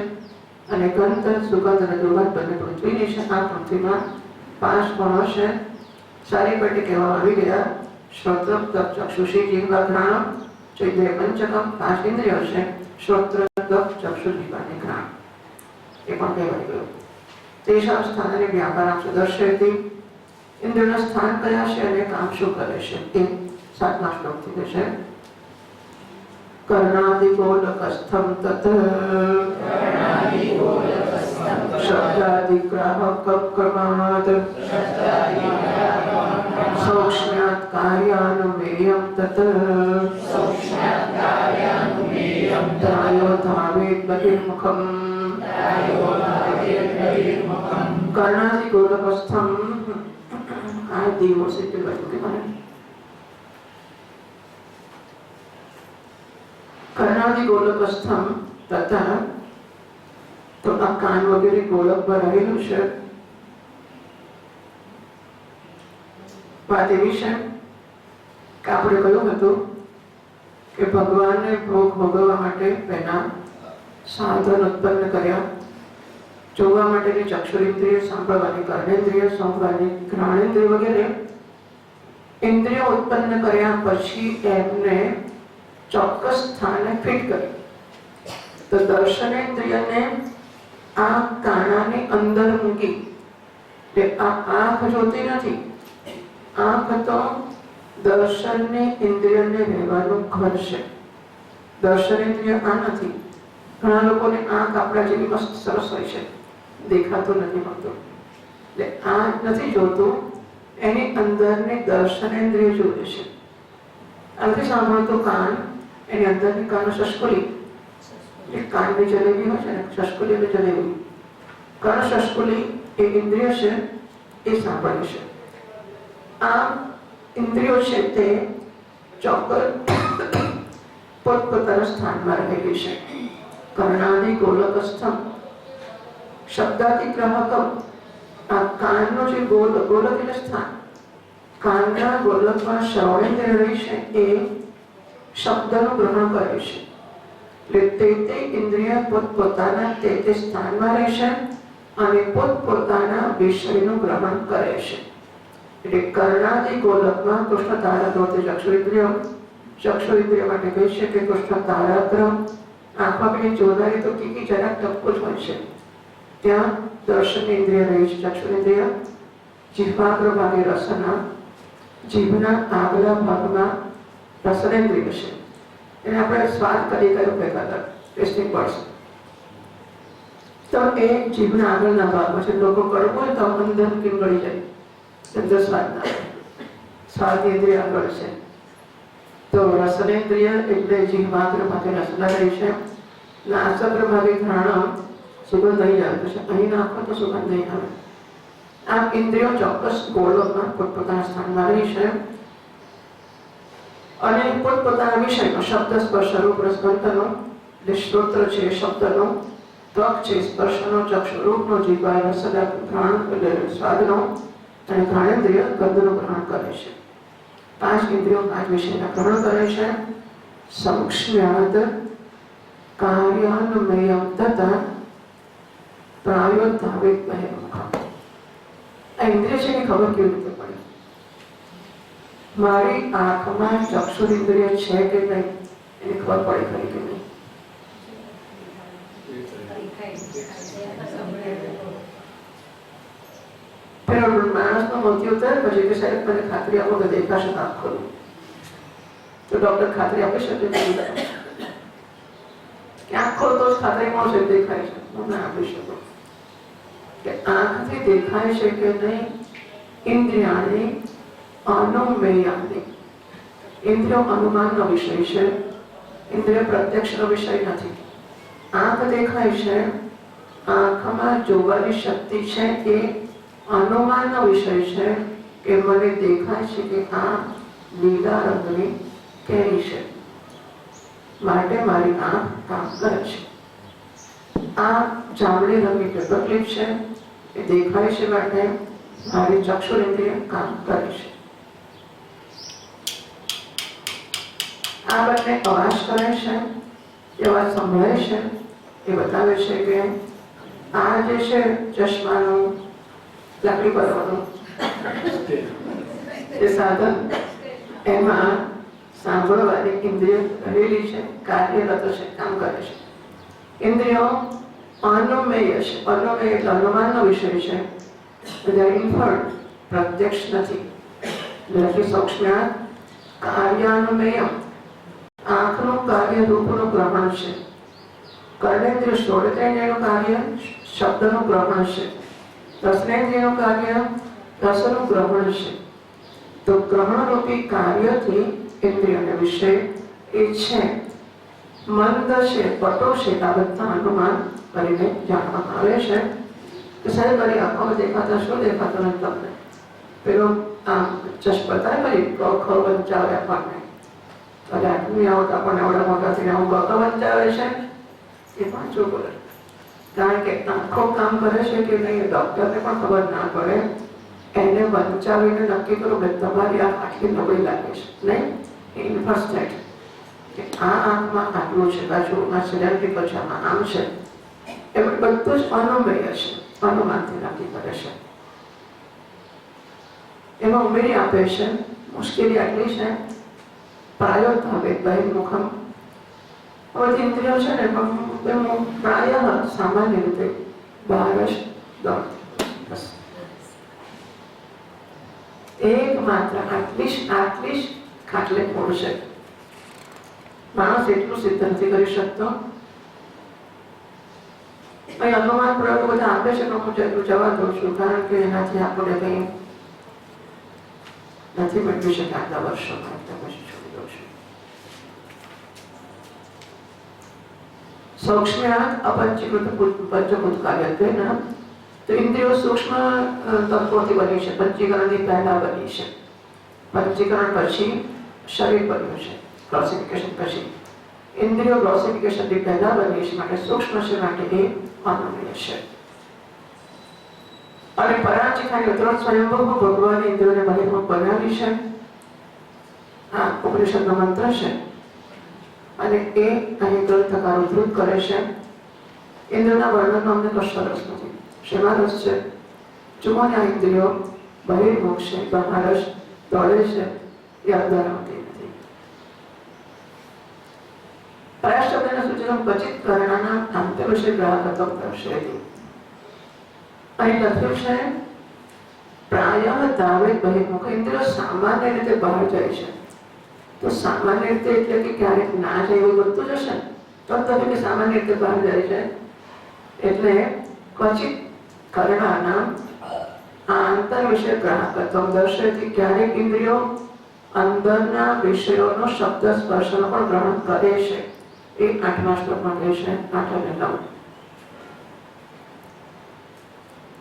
અને ગંધ સુગંધ અને દુર્ગંધ બંને પૃથ્વીની છે. આ પૃથ્વીમાં 5 ગુણો છે. સારી પેટે કહેવામાં આવી ગયા. શ્રોત્ર ચક્ષુષી જીહ્વા ઘ્રાણ ચૈત્ય પંચકમ 5 ઇન્દ્રિયો છે. શ્રોત્ર ચક્ષુ જીહ્વા અને ઘ્રાણ એ પણ કહેવાય ગયું. તેષાં સ્થાનને વ્યાપારાં સુદર્શયતિ. ઇન્દ્રિયોના સ્થાન કયા છે અને કામ શું કરે છે એ 7મા શ્લોકથી કહેશે. કર્ણાદિગોલકસ્થં તત શબ્દાદિગ્રાહકક્રમાદ સૌક્ષ્મ્યાત કાર્યાનુમેયં તત ત્રાયો ધાવેત બહિર્મુખમ. કર્ણાદિગોલકસ્થં આ દીવો છે તે બધું કે મને કર્ણાદિગોલકસ્થં તથા તો આ કાન વગેરે ગોલકમાં રહેલું છે. વાત એવી છે કે આપણે કહ્યું હતું કે ભગવાનને ભોગ ભોગવવા માટે પહેલા સાધન ઉત્પન્ન કર્યા. જોવા માટેની ચક્ષુરેન્દ્રિય, સાંભળવાની કર્ણેન્દ્રિય, સૂંઘવાની ઘ્રાણેન્દ્રિય વગેરે ઇન્દ્રિયો ઉત્પન્ન કર્યા પછી એમને ચોક્કસ સ્થાને ફિટ કરી. તો દર્શનેન્દ્રિયને આ કાણાની અંદર મૂકી. આ આંખ જોતી નથી. આંખ તો દર્શનની ઇન્દ્રિયને રહેવાનું ઘર છે. દર્શન ઇન્દ્રિય આ નથી. ઘણા લોકોને આંખ આપણા જેવી મસ્ત સરસ હોય છે, દેખાતું નથી હોતું, એટલે આ નથી જોતું, એની અંદરની દર્શન ઇન્દ્રિય જોવે છે. આથી સાંભળતું કાન, એની અંદરની કાન શસ્કુલી, કાનની જલેબી હોય છે ને, શસ્કુલી જલેબી, કર્ણ શસ્કુલી એ ઇન્દ્રિય છે, એ સાંભળે છે. આ ઇન્દ્રિયો છે તે ચોક્કસ પોતપોતાના સ્થાનમાં રહેલી છે. કર્ણાદિ ગોલકસ્થમ શબ્દાતિગ્રાહકમ, આ કાનનો જે ગોલક એટલે સ્થાન, કાનના ગોલકમાં શ્રવણેન્દ્રિય રહી છે, એ શબ્દનું ગ્રહણ કરે છે. એટલે તે ઇન્દ્રિય પોતપોતાના તે સ્થાનમાં રહેશે અને પોતપોતાના વિષયનું ગ્રહણ કરે છે. એટલે કર્ણાદિ ગોલકમાં કૃષ્ણ તારાગ્રહ ચક્ષુ ઇન્દ્રિય, ચક્ષુ ઇન્દ્રિય માટે કહી છે કે કૃષ્ણ તારાગ્રહ, આંખમાં પેલી જોનારી તો કીકી જરાક ટપકો જ હોય છે, ત્યાં દર્શન ઇન્દ્રિય રહી છે, ચક્ષુ ઇન્દ્રિય. જીહ્વાગ્ર ભાગે રસના, જીભના આગલા ભાગમાં રસનેન્દ્રિય છે, એને આપણે સ્વાદ કરી કયું કહેતા હતા, ટેસ્ટિંગ બડ્સ. તો એ જીભના આગળના ભાગમાં છે. લોકો કડવું હોય તો અંદર ગળી જાય, અંદર સ્વાદ ના, સ્વાદ ઇન્દ્રિય આગળ છે. તો રસનેન્દ્રિય એટલે જીહ્વાગ્ર ભાગે રસના રહી છે. નાસગ્ર ભાગે ઘ્રાણ, સુગંધ નહીં આવે છે, અહીં નાખો તો સુગંધ નહીં આવે. આ ઇન્દ્રિયો ચોક્કસ ગોળકમાં પોતપોતાના સ્થાનમાં રહી છે અને પોતપોતાના વિષયમાં શબ્દ સ્પર્શ રૂપ રસગંધનો, એટલે શ્રોત્ર છે શબ્દનો, ત્વક છે સ્પર્શનો, ચક્ષુ રૂપનો, જીભ રસના ઘ્રાણ એટલે સ્વાદનો, અને ઘ્રાણેન્દ્રિય ગંધનું ગ્રહણ કરે છે. 5 ઇન્દ્રિયો 5 વિષયના ગ્રહણ કરે છે. સંક્ષ્મ્યાદ કાર્યાન્વયમ તથા પ્રાયોધાવિત બહિર્મુખમ. આ ઇન્દ્રિય છે એની ખબર કેવી રીતે પડે? મારી આંખમાં ચક્ષુ ઇન્દ્રિય છે કે નહીં એની ખબર પડે ખરી કે નહીં? માણસનો મોતી ઉતારે પછી કે સાહેબ મને ખાતરી આપો કે દેખાશે આંખ ખોલું, તો ડોક્ટર ખાતરી આપી શકે કે આંખ ખોલતો જ ખાતરી મળશે દેખાય છે? હું ના આપી શકું. કે આંખથી દેખાય છે કે નહીં, ઇન્દ્રિયાની અનુમેયાની. ઇન્દ્રિયો અનુમાનનો વિષય છે, ઇન્દ્રિય પ્રત્યક્ષનો વિષય નથી. આંખ દેખાય છે, આંખમાં જોવાની શક્તિ છે, એ અનુમાનનો વિષય છે કે મને દેખાય છે કે આ લીલા રંગની કેરી છે, માટે મારી આંખ કામ કરે છે. આ જાંબલી રંગની પેપરક્લિપ છે, એ દેખાય છે માટે મારી ચક્ષુ ઇન્દ્રિય કામ કરે છે. આ બંને અવાજ કરે છે, એ અવાજ સંભળાય છે, એ બતાવે છે કે આ જે છે ચશ્માનું લાકડી કરવાનું એ સાધન, એમાં સાંભળવાની ઇન્દ્રિય રહેલી છે, કાર્યરત છે, કામ કરે છે. ઇન્દ્રિયો અનુમેય છે, અનુમેય એટલે અનુમાનનો વિષય છે, પ્રત્યક્ષ નથી. સૂક્ષ્મ કાર્યાનુમેય, આંખનું કાર્ય રૂપનું ગ્રહણ છે. કર્ણેન્દ્રિય શ્રોણેન્દ્રિયનું કાર્ય શબ્દનું ગ્રહણ છે. રસનેન્દ્રિયનું કાર્ય રસનું ગ્રહણ છે. તો ગ્રહણરૂપી કાર્યથી ઇન્દ્રિયોને વિષય એ છે, મંદ છે, પટો છે, આ બધા અનુમાન કરીને જાણવામાં આવે છે કે સાહેબ મારી આંખોમાં દેખાતા શું દેખાતું નથી તમને? પેલો આમ ચશ્મા બતાવે મારી વંચાવે આપણને, એટલે આટલું આવત આપણને આવડા મોટાથી આવું વંચાવે છે, એ પાછું બોલે. કારણ કે આંખો કામ કરે છે કે નહીં ડોક્ટરને પણ ખબર ના પડે, એને વંચાવીને નક્કી કરું કે તમારી આંખ આટલી નબળી લાગે છે, નહીં ઇન ફર્સ્ટ સાઇડ કે આ આંખમાં આટલું છે, બાજુ આ સિલેન્ડ્રિકલ છે, આમાં આમ છે, એ બધું જ અનુમેય છે, અનુમાનથી નક્કી કરે છે. એમાં ઉમેરી આપે છે મુશ્કેલી આટલી છે, પ્રાયોધાવિત બહિર્મુખમ. બધી ઇન્દ્રિયો છે ને એમાં પ્રાય સામાન્ય રીતે બહાર જ દોડતી, બસ એકમાત્ર માત્ર આટલી જ ખાટલે પહોંચે. માણસ એટલું સિદ્ધ નથી કરી શકતો. અહીં અનુમાન પ્રયોગો બધા આપે છે, પણ હું જેટલું જવા દઉં છું, કારણ કે એનાથી આપણે કંઈ નથી મેળવી શકે આટલા વર્ષોમાં. એટલે પછી છોડી દઉં છું. સૂક્ષ્મ અપંચીકૃત પંચભૂત કાર્યત્વેન, તો ઇન્દ્રિયો સૂક્ષ્મ તત્વોથી બની છે. પંચીકરણની પહેલા બની છે. પંચીકરણ પછી શરીર બન્યું છે. ક્લાસિફિકેશન પછી ઇન્દ્રિયો ક્લાસિફિકેશનથી પહેલા બની છે, માટે સૂક્ષ્મ છે, માટે એ અનન્ય છે. અને પરાચિકાની ઉત્તરોત્તર સ્વયંભૂ ભગવાન ઇન્દ્રિયોને બહિર્મુખ બનાવી છે. આ ઉપનિષદનો મંત્ર છે અને એ અહીં ગ્રંથકાર ઉદ્ધૃત કરે છે. ઇન્દ્રના વર્ણનનો અમને કશો રસ નથી. શેમાં રસ છે? જુઓ આ ઇન્દ્રિયો બહિર્મુખ છે, બહાર જ દોડે છે, એ અંદર આવતી નથી. પરાશબ્દના સૂચનો ક્વચિત કર્ણના આંતરવિષય ગ્રાહકત્વ દર્શયતિ. અહીં લખ્યું છે પ્રાયઃ ધાવેત બહિર્મુખ. ઇન્દ્રિયો સામાન્ય રીતે બહાર જાય છે. તો સામાન્ય રીતે એટલે કે ક્યારેક ના જાય એવું બનતું જશે ને, તો તમે કે સામાન્ય રીતે બહાર જાય છે. એટલે ક્વચિત કર્ણના આંતરવિષય ગ્રાહકત્વ દર્શયતિ. ક્યારેક ઇન્દ્રિયો અંદરના વિષયોનો શબ્દ સ્પર્શનો પણ ગ્રહણ કરે છે. એ 8મા શ્લોકમાં કહે છે, 8 અને 9.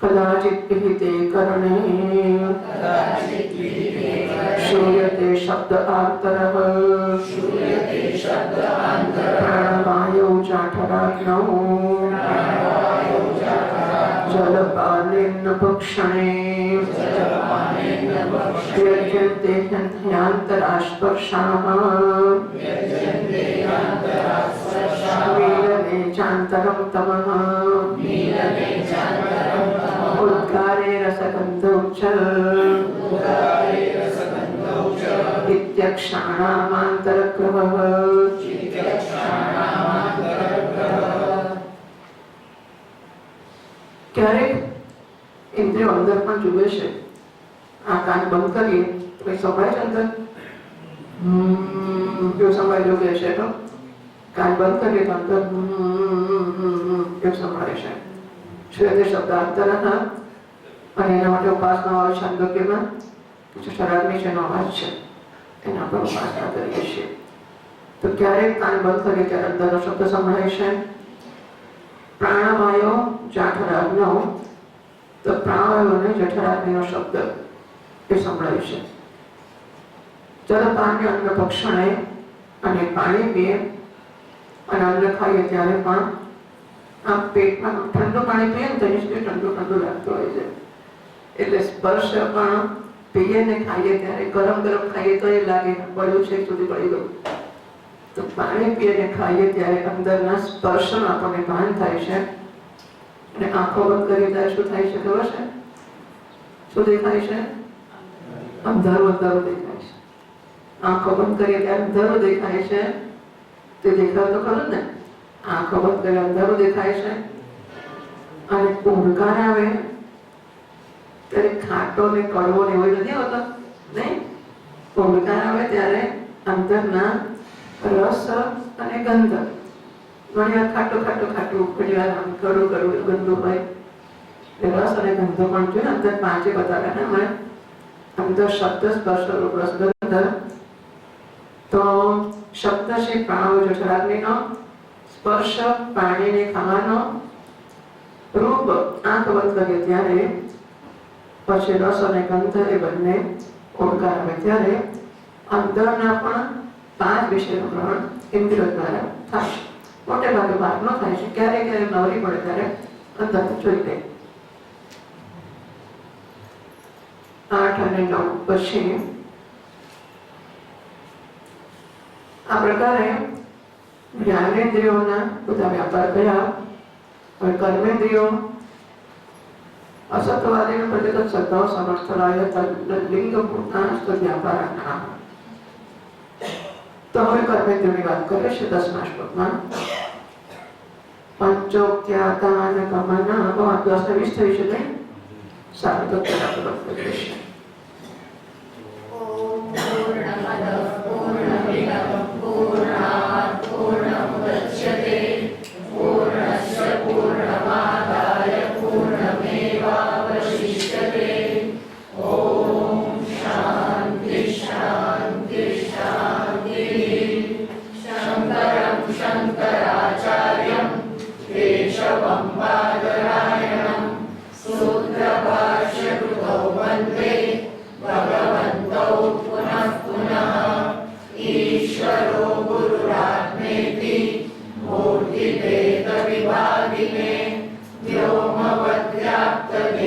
કદાચિત વિહિતે કર્ણે શ્રૂયતે શબ્દ આંતરઃ પ્રાણવાયૌ ચાઠરાગ્નૌ જલપાનેન ભક્ષણે વ્યજ્યન્તે હ્યંતરાસ્પર્શાઃ મીલને ચાંતરં તમઃ ઉદ્ગારે રસગંધૌ ચ ઇત્યક્ષાણામાંતરગ્રહઃ. ક્યારેક ઇન્દ્રિયો અંદર પણ જુએ છે. આ કાન બંધ કરીએ તો કઈ સંભળાય છે અંદર? એવું સંભળાય જોગે છે. તો કાન બંધ કરીએ તો અંદર એવું સંભળાય છે. શ્વેત શબ્દ અંતરઃ, અને એના માટે ઉપાસના આવે છંદોક્યમાં શરાબની જેનો અવાજ છે એના પર ઉપાસના કરીએ છીએ. તો ક્યારેક કાન બંધ કરીએ ત્યારે અંદરનો શબ્દ સંભળાય છે. પ્રાણવાયો જાઠરાગ્નૌ, તો પ્રાણવાયો અને જઠરાગ્નિનો શબ્દ એ સંભળાય છે. જલપાન્ય અન્ન ભક્ષણે, અને પાણી પીએ અને અન્ન ખાઈએ ત્યારે પણ આમ પેટમાં ઠંડુ પાણી પીએ ને તો ઠંડુ ઠંડુ લાગતું હોય છે. એટલે સ્પર્શ પણ પીએ ને ખાઈએ ત્યારે ગરમ ગરમ ખાઈએ તો એ લાગે પડ્યું છે સુધી પડી ગયું. તો પાણી પીએ ને ખાઈએ ત્યારે અંદરના સ્પર્શનો આપણને ભાન થાય છે. અને આંખો બંધ કરીએ ત્યારે શું થાય છે ખબર છે? શું દેખાય છે? અંધારું અંધારું દેખાય છે. આંખો બંધ કરીએ ત્યારે અંધારું દેખાય છે. તે દેખાય તો ખરું ને? આંખો બંધ કરી અંધારું દેખાય છે. અને ઓમકાર આવે ત્યારે ખાટો ને કડવો ને એવું નથી હોતો, નહીં? ઓમકાર આવે ત્યારે અંદરના રસ અને ગંધ, ઘણી વાર ખાટું ખાટું ખાટું, ઘણી વાર આમ કડું કડું ગંદુ હોય. રસ અને ગંધો પણ જોઈએ અંદર 5 બતાવે ને હમણાં. અંદર શબ્દ સ્પર્શ રૂપ રસ ગંધ. તો શબ્દ છે પ્રાણો જઠરાગ્નિનો, સ્પર્શ પાણીને ખાવાનો, રૂપ આંખ બંધ કરીએ ત્યારે, પછી રસ અને ગંધ એ બંને ઓમકાર આવે ત્યારે અંદરના પણ 5 વિષયનું ગ્રહણ ઇન્દ્રિયો દ્વારા થાય છે. મોટે ભાગે બહાર ન થાય છે. ક્યારેક ક્યારેક નવરી પડે ત્યારે અંદર જોઈ લે. 8 અને 9 પછી આ પ્રકારે જ્ઞાનેન્દ્રિયોના બધા વ્યાપાર કર્યા. હવે કર્મેન્દ્રિયો અસત્વાદીનો પ્રતિગત સત્તાઓ સમર્થરાય લિંગભૂતાસ્ત વ્યાપારના. તો હવે કર્મેન્દ્રિયોની વાત કરે છે 10મા શ્લોકમાં. પંચોક્ત્યાતાન ગમન, 10 ને 20 થઈ છે નહીં? સારું તો પેલા છે. તને